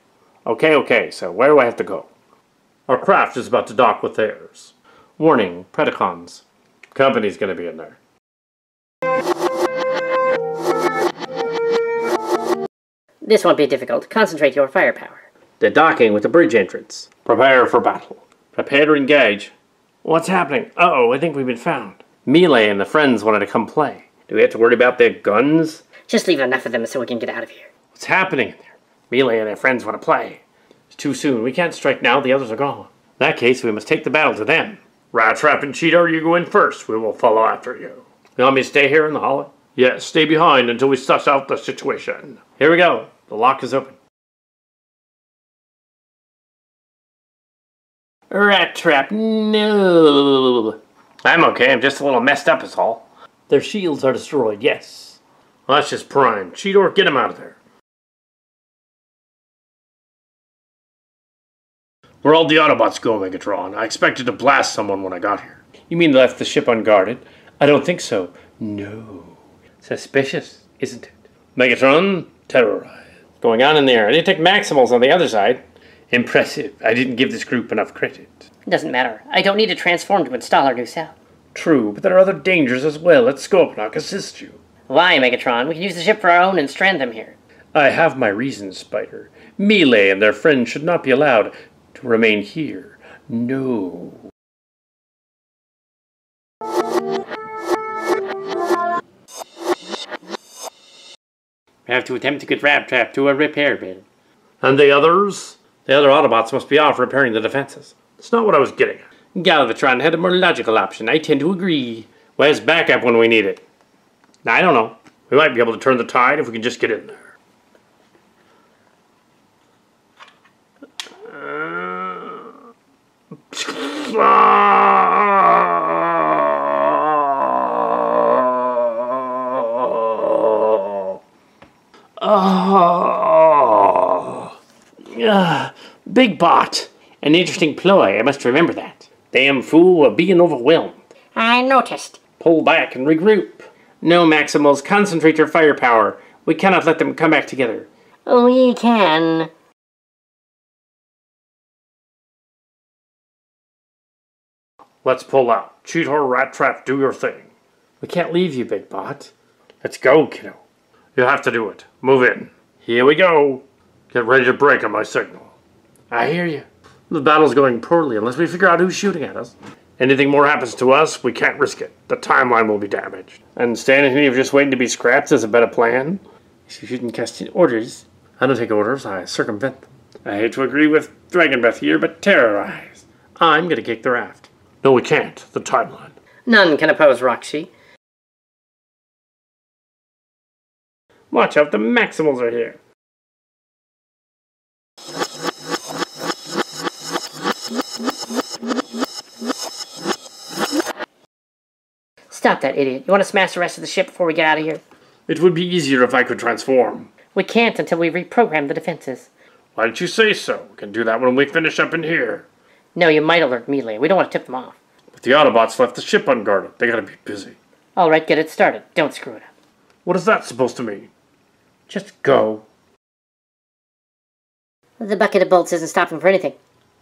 Okay, so where do I have to go? Our craft is about to dock with theirs. Warning, Predacons. Company's gonna be in there. This won't be difficult. Concentrate your firepower. They're docking with the bridge entrance. Prepare for battle. Prepare to engage. What's happening? Uh-oh, I think we've been found. Melee and the friends wanted to come play. Do we have to worry about their guns? Just leave enough of them so we can get out of here. What's happening in there? Melee and their friends want to play. It's too soon. We can't strike now. The others are gone. In that case, we must take the battle to them. Rat Trap and Cheetor, you go in first. We will follow after you. You want me to stay here in the hallway? Yes, stay behind until we suss out the situation. Here we go. The lock is open. Rat Trap, no. I'm okay. I'm just a little messed up is all. Their shields are destroyed, yes. Well, that's just prime. Cheetor, get him out of there. Where all the Autobots go, Megatron? I expected to blast someone when I got here. You mean they left the ship unguarded? I don't think so. No. Suspicious, isn't it? Megatron, terrorize. What's going on in there? I didn't take Maximals on the other side. Impressive. I didn't give this group enough credit. It doesn't matter. I don't need to transform to install our new cell. True, but there are other dangers as well. Let's go, and I'll assist you. Why, Megatron? We can use the ship for our own and strand them here. I have my reasons, Spider. Melee and their friends should not be allowed to remain here. No. We have to attempt to get Rat Trap to a repair bin. And the others? The other Autobots must be off repairing the defenses. That's not what I was getting at. Galvatron had a more logical option. I tend to agree. Where's backup when we need it? I don't know. We might be able to turn the tide if we can just get in there. Big bot. An interesting ploy, I must remember that. Damn fool, we're being overwhelmed. I noticed. Pull back and regroup. No, Maximals, concentrate your firepower. We cannot let them come back together. We can. Let's pull out. Cheetor, Rat Trap, do your thing. We can't leave you, Big Bot. Let's go, kiddo. You'll have to do it. Move in. Here we go. Get ready to break on my signal. I hear you. The battle's going poorly unless we figure out who's shooting at us. Anything more happens to us, we can't risk it. The timeline will be damaged. And standing here just waiting to be scrapped is a better plan. You shouldn't cast in orders. I don't take orders, I circumvent them. I hate to agree with Dragon Breath here, but terrorize. I'm gonna kick the raft. No, we can't. The timeline. None can oppose Roxy. Watch out, the Maximals are here. Stop that, idiot. You want to smash the rest of the ship before we get out of here? It would be easier if I could transform. We can't until we reprogram the defenses. Why didn't you say so? We can do that when we finish up in here. No, you might alert Melee. We don't want to tip them off. But the Autobots left the ship unguarded. They gotta be busy. All right, get it started. Don't screw it up. What is that supposed to mean? Just go. The bucket of bolts isn't stopping for anything.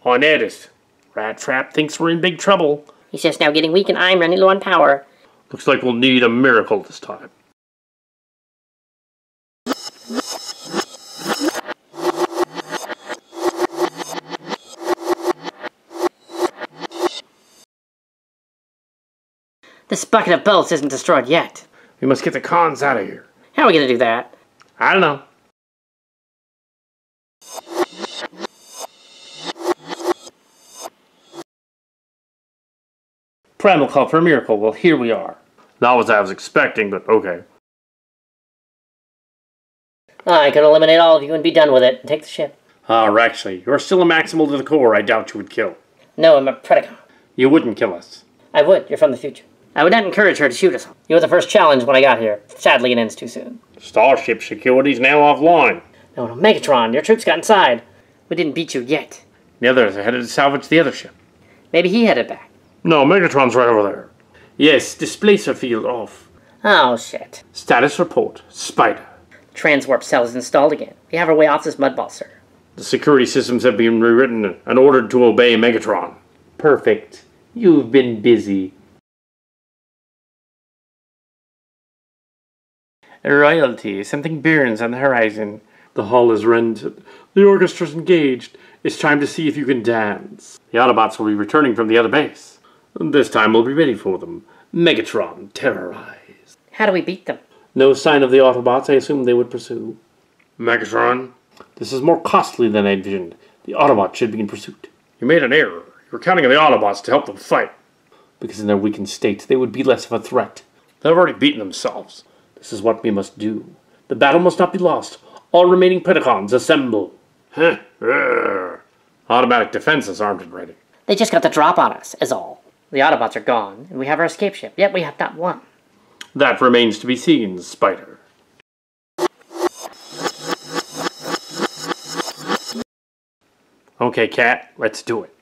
On Edis. Rat Trap thinks we're in big trouble. He's just now getting weak and I'm running low on power. Looks like we'll need a miracle this time. This bucket of bolts isn't destroyed yet. We must get the cons out of here. How are we going to do that? I don't know. Primal call for a miracle. Well, here we are. Not what I was expecting, but okay. I could eliminate all of you and be done with it and take the ship. Actually, you're still a Maximal to the core I doubt you would kill. No, I'm a Predacon. You wouldn't kill us. I would. You're from the future. I would not encourage her to shoot us. You were the first challenge when I got here. Sadly, it ends too soon. Starship security's now offline. No, Megatron, your troops got inside. We didn't beat you yet. The others are headed to salvage the other ship. Maybe he headed back. No, Megatron's right over there. Yes, displacer field off. Oh, shit. Status report. Spider. Transwarp cell is installed again. We have our way off this mudball, sir. The security systems have been rewritten and ordered to obey Megatron. Perfect. You've been busy. Royalty. Something burns on the horizon. The hall is rented. The orchestra's engaged. It's time to see if you can dance. The Autobots will be returning from the other base. This time we'll be ready for them. Megatron terrorized. How do we beat them? No sign of the Autobots. I assume they would pursue. Megatron, this is more costly than I envisioned. The Autobots should be in pursuit. You made an error. You're counting on the Autobots to help them fight. Because in their weakened state, they would be less of a threat. They've already beaten themselves. This is what we must do. The battle must not be lost. All remaining Predacons, assemble. Automatic defenses armed and ready. They just got the drop on us, is all. The Autobots are gone, and we have our escape ship, yet we have not won. That remains to be seen, Spider. Okay, Cat, let's do it.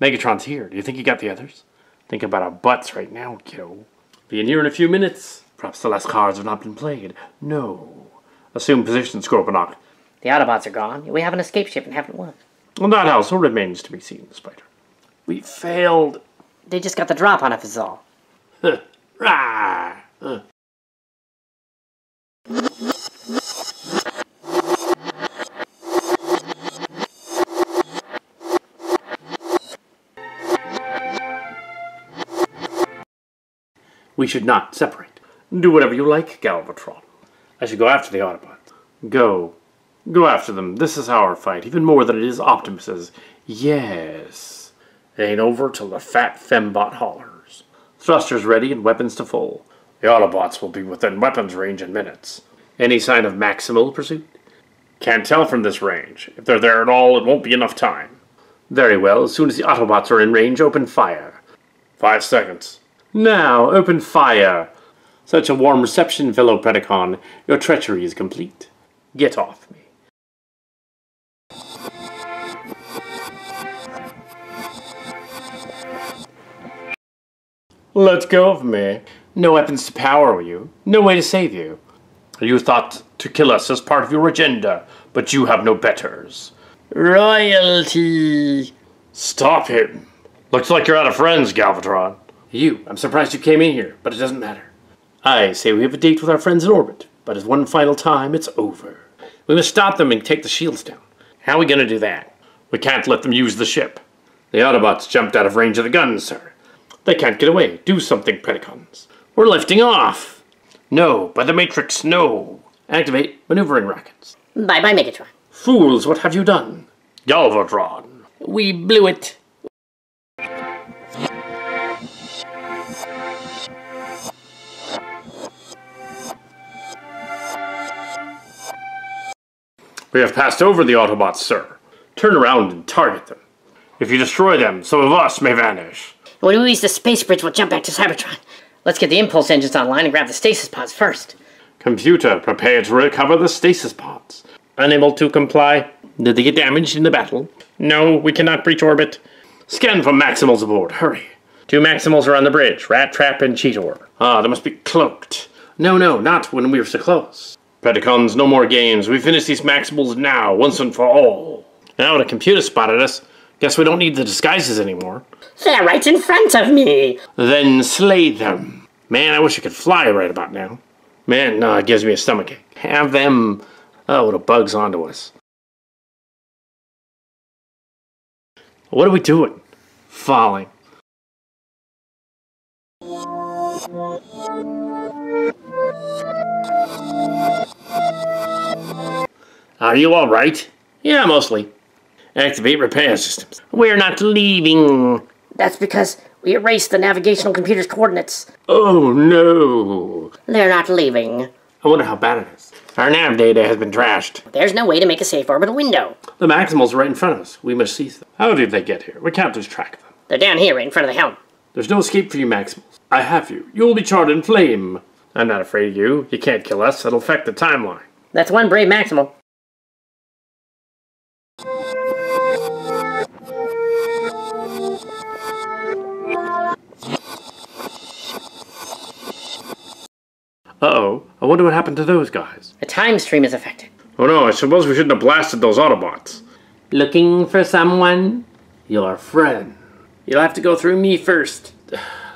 Megatron's here. Do you think you got the others? Think about our butts right now, kiddo. Be in here in a few minutes. Perhaps the last cards have not been played. No. Assume position, Scorponok. The Autobots are gone, yet we have an escape ship and haven't won. Well, that also remains to be seen, Spider. We failed. They just got the drop on us, is all. Rah! We should not separate. Do whatever you like, Galvatron. I should go after the Autobots. Go. Go after them. This is our fight, even more than it is Optimus's. Yes. It ain't over till the fat fembot hollers. Thrusters ready and weapons to full. The Autobots will be within weapons range in minutes. Any sign of maximal pursuit? Can't tell from this range. If they're there at all, it won't be enough time. Very well. As soon as the Autobots are in range, open fire. 5 seconds. Now, open fire. Such a warm reception, fellow Predacon. Your treachery is complete. Get off me. Let go of me. No weapons to power you. No way to save you. You thought to kill us as part of your agenda, but you have no betters. Royalty. Stop him. Looks like you're out of friends, Galvatron. I'm surprised you came in here, but it doesn't matter. I say we have a date with our friends in orbit, but as one final time, it's over. We must stop them and take the shields down. How are we going to do that? We can't let them use the ship. The Autobots jumped out of range of the guns, sir. They can't get away. Do something, Predacons. We're lifting off. No, by the Matrix, no. Activate maneuvering rockets. Bye-bye, Megatron. Fools, what have you done? Galvatron. We blew it. We have passed over the Autobots, sir. Turn around and target them. If you destroy them, some of us may vanish. When we use the space bridge, we'll jump back to Cybertron. Let's get the impulse engines online and grab the stasis pods first. Computer, prepare to recover the stasis pods. Unable to comply. Did they get damaged in the battle? No, we cannot breach orbit. Scan for Maximals aboard, hurry. 2 Maximals are on the bridge, Rat Trap and Cheetor. Ah, they must be cloaked. No, not when we were so close. Predacons, no more games. We finish these Maximals now, once and for all. Now the computer spotted us. Guess we don't need the disguises anymore. They're right in front of me. Then slay them. Man, I wish I could fly right about now. Man, no, it gives me a stomachache. Have them... Oh, the bugs onto us. What are we doing? Falling. Are you all right? Yeah, mostly. Activate repair systems. We're not leaving. That's because we erased the navigational computer's coordinates. Oh, no. They're not leaving. I wonder how bad it is. Our nav data has been trashed. There's no way to make a safe orbital window. The Maximals are right in front of us. We must seize them. How did they get here? We can't lose track of them. They're down here, right in front of the helm. There's no escape for you, Maximals. I have you. You'll be charred in flame. I'm not afraid of you. You can't kill us. It'll affect the timeline. That's one brave Maximal. Uh-oh. I wonder what happened to those guys. A time stream is affected. Oh no, I suppose we shouldn't have blasted those Autobots. Looking for someone? Your friend. You'll have to go through me first.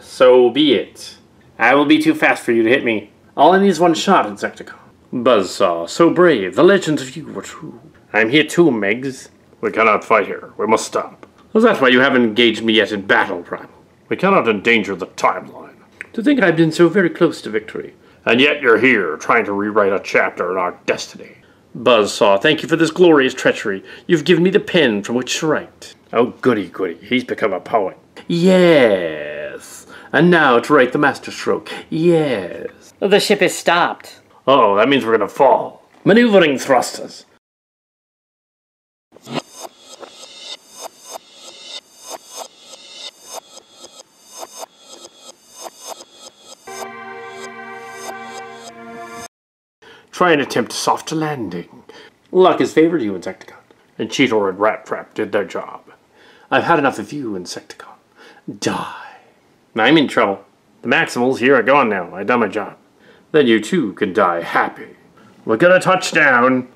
So be it. I will be too fast for you to hit me. All I need is one shot, Insecticon. Buzzsaw, so brave, the legends of you were true. I'm here too, Megs. We cannot fight here. We must stop. Was that why you haven't engaged me yet in battle, Primal? We cannot endanger the timeline. To think I've been so very close to victory. And yet you're here, trying to rewrite a chapter in our destiny. Buzzsaw, thank you for this glorious treachery. You've given me the pen from which to write. Oh, goody, goody. He's become a poet. Yes. And now to write the masterstroke. Yes. The ship is stopped. Oh, that means we're gonna fall. Maneuvering thrusters. Try and attempt a soft landing. Luck has favored you, Insecticon. And Cheetor and Rat Trap did their job. I've had enough of you, Insecticon. Die. I'm in trouble. The Maximals here are gone now. I've done my job. Then you too can die happy. We're gonna touch down.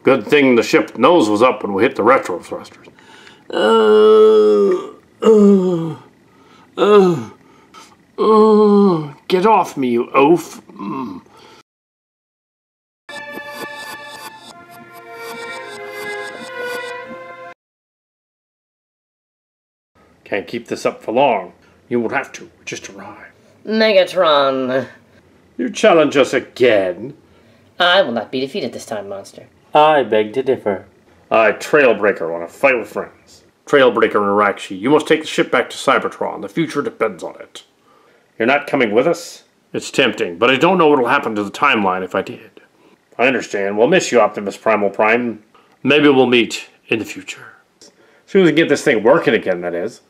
Good thing the ship nose was up when we hit the retro thrusters. Get off me, you oaf. Can't keep this up for long. You won't have to. Just arrive. Megatron. You challenge us again? I will not be defeated this time, monster. I beg to differ. I, Trailbreaker, want to fight with friends. Trailbreaker and Arakshi, you must take the ship back to Cybertron. The future depends on it. You're not coming with us? It's tempting, but I don't know what will happen to the timeline if I did. I understand. We'll miss you, Optimus Primal Prime. Maybe we'll meet in the future. As soon as we get this thing working again, that is.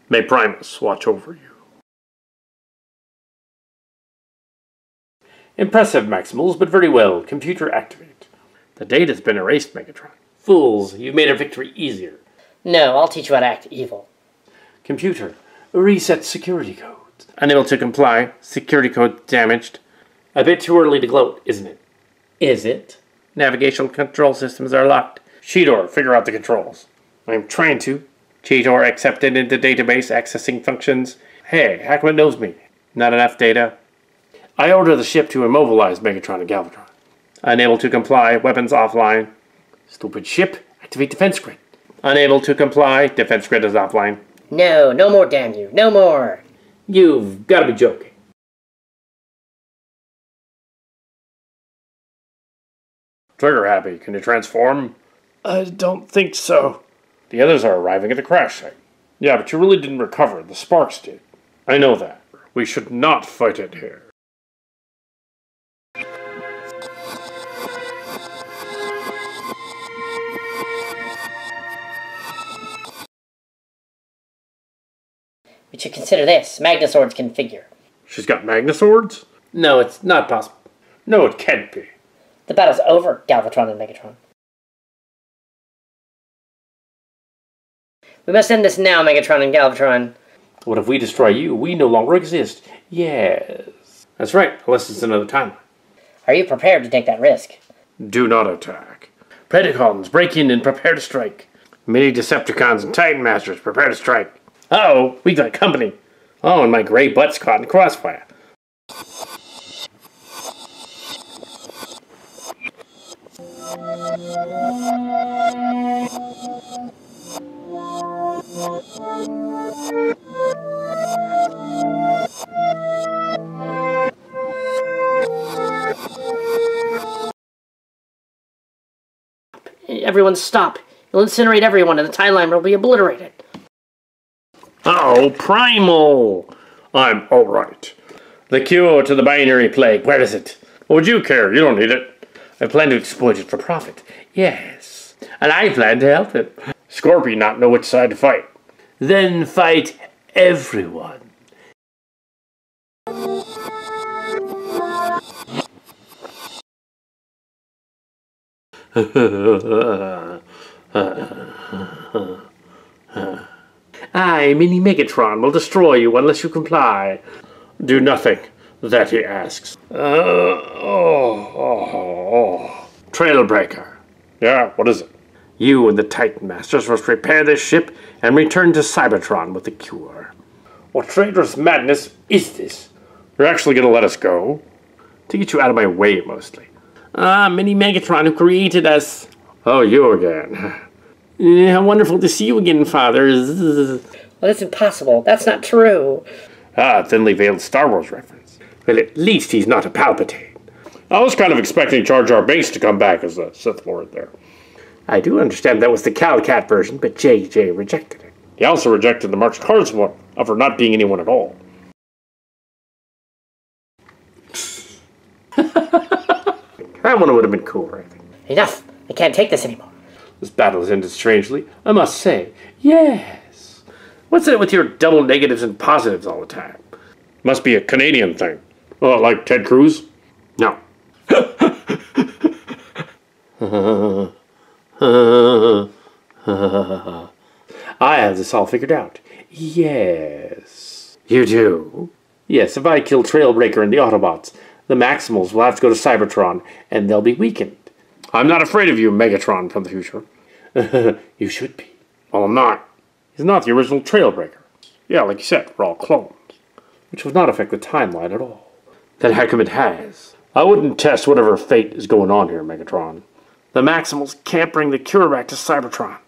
May Primus watch over you. Impressive, Maximals, but very well. Computer activate. The data's been erased, Megatron. Fools, you've made our victory easier. No, I'll teach you how to act evil. Computer, reset security codes. Unable to comply. Security code damaged. A bit too early to gloat, isn't it? Is it? Navigational control systems are locked. Cheetor, figure out the controls. I'm trying to. Cheetor accepted into database accessing functions. Hey, Hackman knows me. Not enough data. I order the ship to immobilize Megatron and Galvatron. Unable to comply, weapons offline. Stupid ship, activate defense grid. Unable to comply, defense grid is offline. No, no more, damn you, no more. You've got to be joking. Trigger happy, can you transform? I don't think so. The others are arriving at the crash site. Yeah, but you really didn't recover, the sparks did. I know that. We should not fight it here. We should consider this. Magnasword's configure. She's got Magnaswords? No, it's not possible. No, it can't be. The battle's over, Galvatron and Megatron. We must end this now, Megatron and Galvatron. What if we destroy you? We no longer exist. Yes. That's right, unless it's another timeline. Are you prepared to take that risk? Do not attack. Predacons, break in and prepare to strike. Mini Decepticons and Titan Masters, prepare to strike. Uh-oh, we got company. Oh, and my gray butt's caught in crossfire. Everyone stop. You'll incinerate everyone and the timeline will be obliterated. Uh-oh, Primal! I'm alright. The cure to the binary plague, where is it? What would you care? You don't need it. I plan to exploit it for profit. Yes. And I plan to help it. Scorpion not know which side to fight. Then fight everyone. I, Mini Megatron, will destroy you unless you comply. Do nothing that he asks. Trailbreaker. Yeah, what is it? You and the Titan Masters must repair this ship and return to Cybertron with the cure. What traitorous madness is this? You're actually going to let us go? To get you out of my way, mostly. Mini Megatron who created us. Oh, you again. How wonderful to see you again, Father. Well, that's impossible. That's not true. Thinly veiled Star Wars reference. Well, at least he's not a Palpatine. I was kind of expecting Jar Jar Binks to come back as the Sith Lord there. I do understand that was the Cal-Cat version, but JJ rejected it. He also rejected the March Cards one of her not being anyone at all. That one would have been cooler, I think. Enough. I can't take this anymore. This battle has ended strangely, I must say. Yes. What's it with your double negatives and positives all the time? Must be a Canadian thing. Oh, like Ted Cruz? No. I have this all figured out. Yes. You do? Yes, if I kill Trailbreaker and the Autobots, the Maximals will have to go to Cybertron, and they'll be weakened. I'm not afraid of you, Megatron from the future. You should be. Well, I'm not. He's not the original Trailbreaker. Yeah, like you said, we're all clones. Which would not affect the timeline at all. Then how come it has? I wouldn't test whatever fate is going on here, Megatron. The Maximals can't bring the cure back to Cybertron.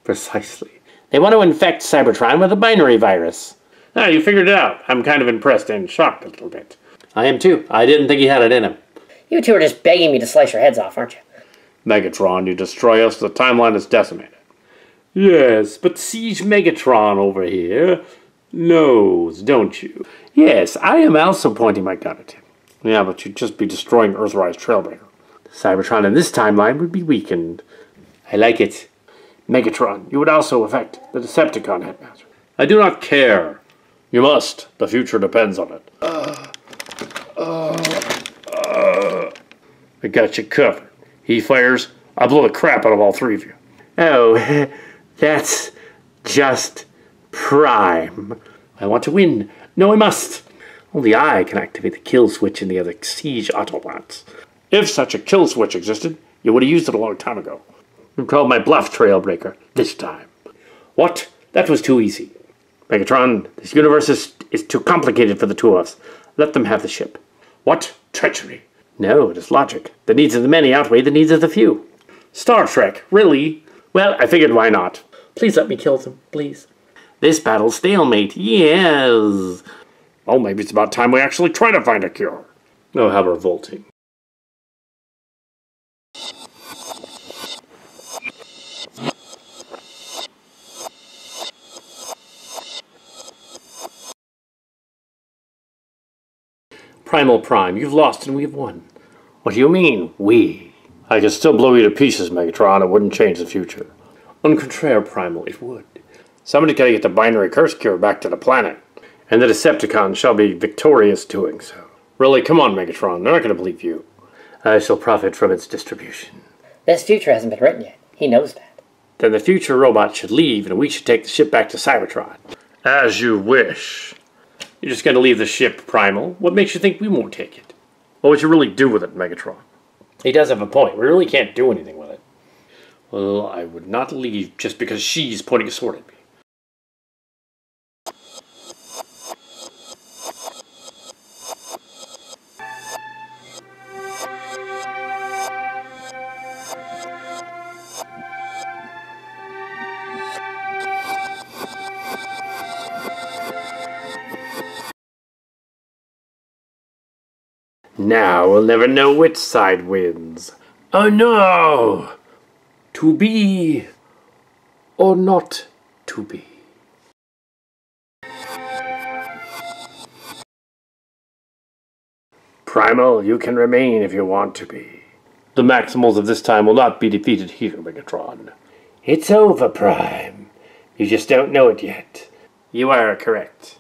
Precisely. They want to infect Cybertron with a binary virus. Ah, you figured it out. I'm kind of impressed and shocked a little bit. I am too. I didn't think he had it in him. You two are just begging me to slice your heads off, aren't you? Megatron, you destroy us, the timeline is decimated. Yes, but Siege Megatron over here knows, don't you? Yes, I am also pointing my gun at him. Yeah, but you'd just be destroying Earthrise Trailbreaker. Cybertron in this timeline would be weakened. I like it. Megatron, you would also affect the Decepticon headmaster. I do not care. You must. The future depends on it. I got you covered. He fires, I blow the crap out of all three of you. Oh, that's just prime. I want to win. No, I must. Only I can activate the kill switch in the other Siege Autobots. If such a kill switch existed, you would have used it a long time ago. You called my bluff, Trailbreaker, this time. What? That was too easy. Megatron, this universe is too complicated for the two of us. Let them have the ship. What? Treachery. No, it is logic. The needs of the many outweigh the needs of the few. Star Trek, really? Well, I figured why not. Please let me kill them, please. This battle's stalemate, yes. Well, maybe it's about time we actually try to find a cure. Oh, how revolting. Primal Prime, you've lost and we've won. What do you mean, we? I could still blow you to pieces, Megatron. It wouldn't change the future. On contraire, Primal, it would. Somebody gotta get the binary curse cure back to the planet. And the Decepticons shall be victorious doing so. Really, come on, Megatron. They're not gonna believe you. I shall profit from its distribution. This future hasn't been written yet. He knows that. Then the future robot should leave and we should take the ship back to Cybertron. As you wish. You're just gonna leave the ship, Primal. What makes you think we won't take it? What would you really do with it, Megatron? He does have a point. We really can't do anything with it. Well, I would not leave just because she's pointing a sword at me. Now we'll never know which side wins. Oh no! To be or not to be. Primal, you can remain if you want to be. The Maximals of this time will not be defeated here, Megatron. It's over, Prime. You just don't know it yet. You are correct.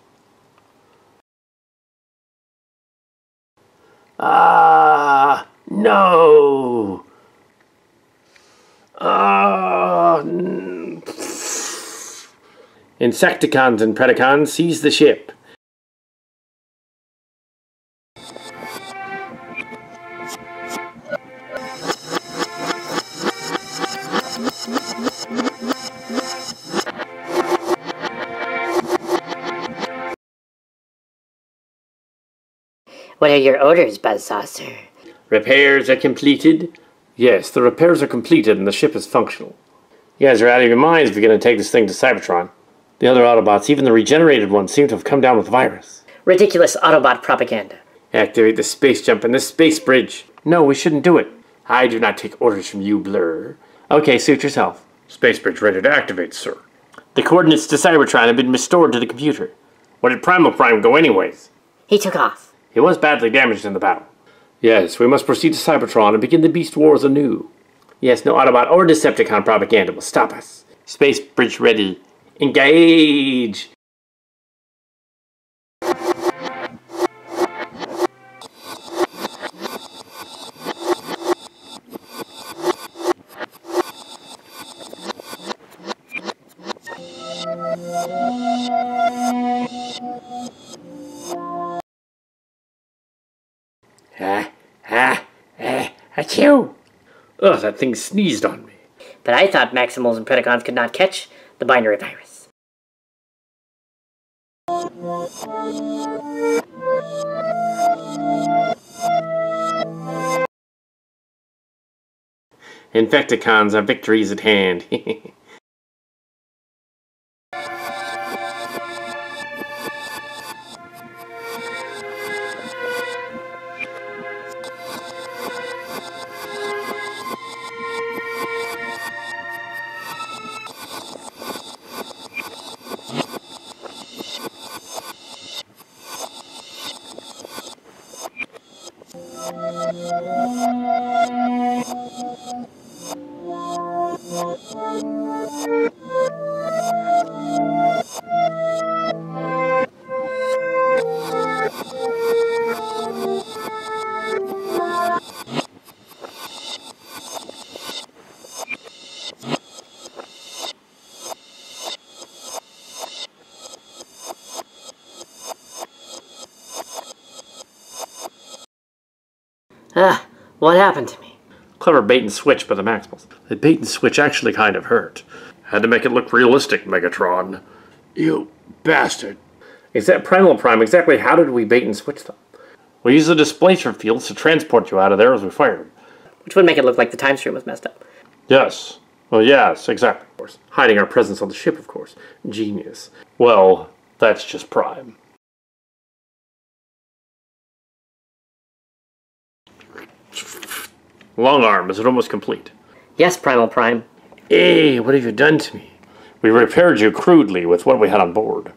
No! Insecticons and Predacons, seize the ship. What are your orders, Buzz Saucer? Repairs are completed. Yes, the repairs are completed and the ship is functional. You guys are out of your minds if you're going to take this thing to Cybertron. The other Autobots, even the regenerated ones, seem to have come down with the virus. Ridiculous Autobot propaganda. Activate the space jump and the space bridge. No, we shouldn't do it. I do not take orders from you, Blur. Okay, suit yourself. Space bridge ready to activate, sir. The coordinates to Cybertron have been restored to the computer. Where did Primal Prime go anyways? He took off. He was badly damaged in the battle. Yes, we must proceed to Cybertron and begin the Beast Wars anew. Yes, no Autobot or Decepticon propaganda will stop us. Space bridge ready. Engage! Achoo! Ugh, that thing sneezed on me. But I thought Maximals and Predacons could not catch the binary virus. Infecticons, our victory is at hand. What happened to me? Clever bait and switch by the Maximals. The bait and switch actually kind of hurt. Had to make it look realistic, Megatron. You bastard. Is that Primal Prime? Exactly how did we bait and switch them? We used the displacer fields to transport you out of there as we fired. Which would make it look like the time stream was messed up. Yes. Well, yes, exactly, of course. Hiding our presence on the ship, of course. Genius. Well, that's just Prime. Long arm, is it almost complete? Yes, Primal Prime. Hey, what have you done to me? We repaired you crudely with what we had on board.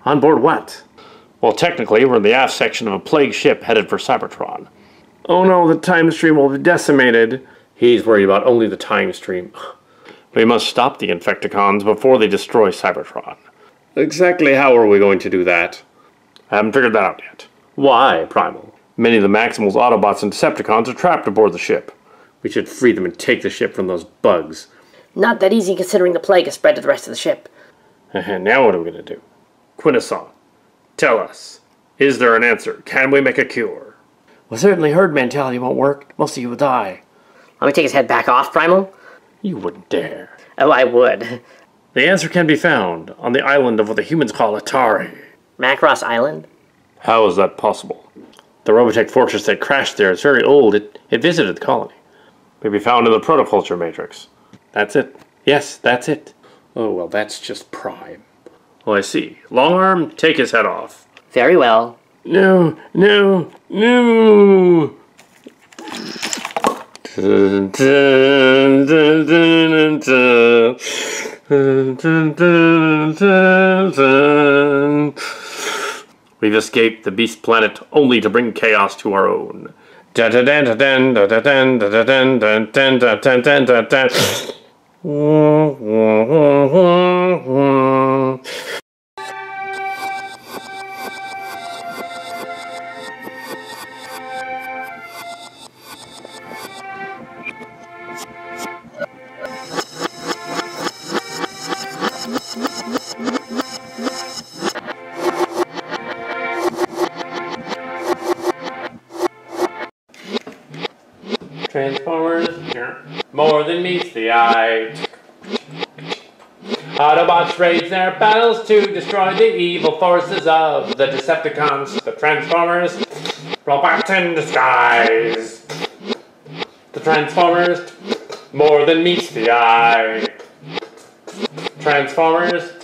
On board what? Well, technically, we're in the aft section of a plague ship headed for Cybertron. Oh no, the time stream will be decimated. He's worried about only the time stream. We must stop the Infecticons before they destroy Cybertron. Exactly how are we going to do that? I haven't figured that out yet. Why, Primal? Many of the Maximals, Autobots, and Decepticons are trapped aboard the ship. We should free them and take the ship from those bugs. Not that easy considering the plague has spread to the rest of the ship. Now what are we going to do? Quintesson, tell us. Is there an answer? Can we make a cure? Well, certainly herd mentality won't work. Most of you will die. Let me take his head back off, Primal. You wouldn't dare. Oh, I would. The answer can be found on the island of what the humans call Atari. Macross Island? How is that possible? The Robotech fortress that crashed there is very old. It visited the colony. May be found in the protoculture matrix. That's it. Yes, that's it. Oh, well, that's just Prime. Oh, I see. Longarm, take his head off. Very well. No, no, no! We've escaped the Beast Planet only to bring chaos to our own. Transformers, more than meets the eye. Autobots rage their battles to destroy the evil forces of the Decepticons. The Transformers, robots in disguise. The Transformers, more than meets the eye. Transformers,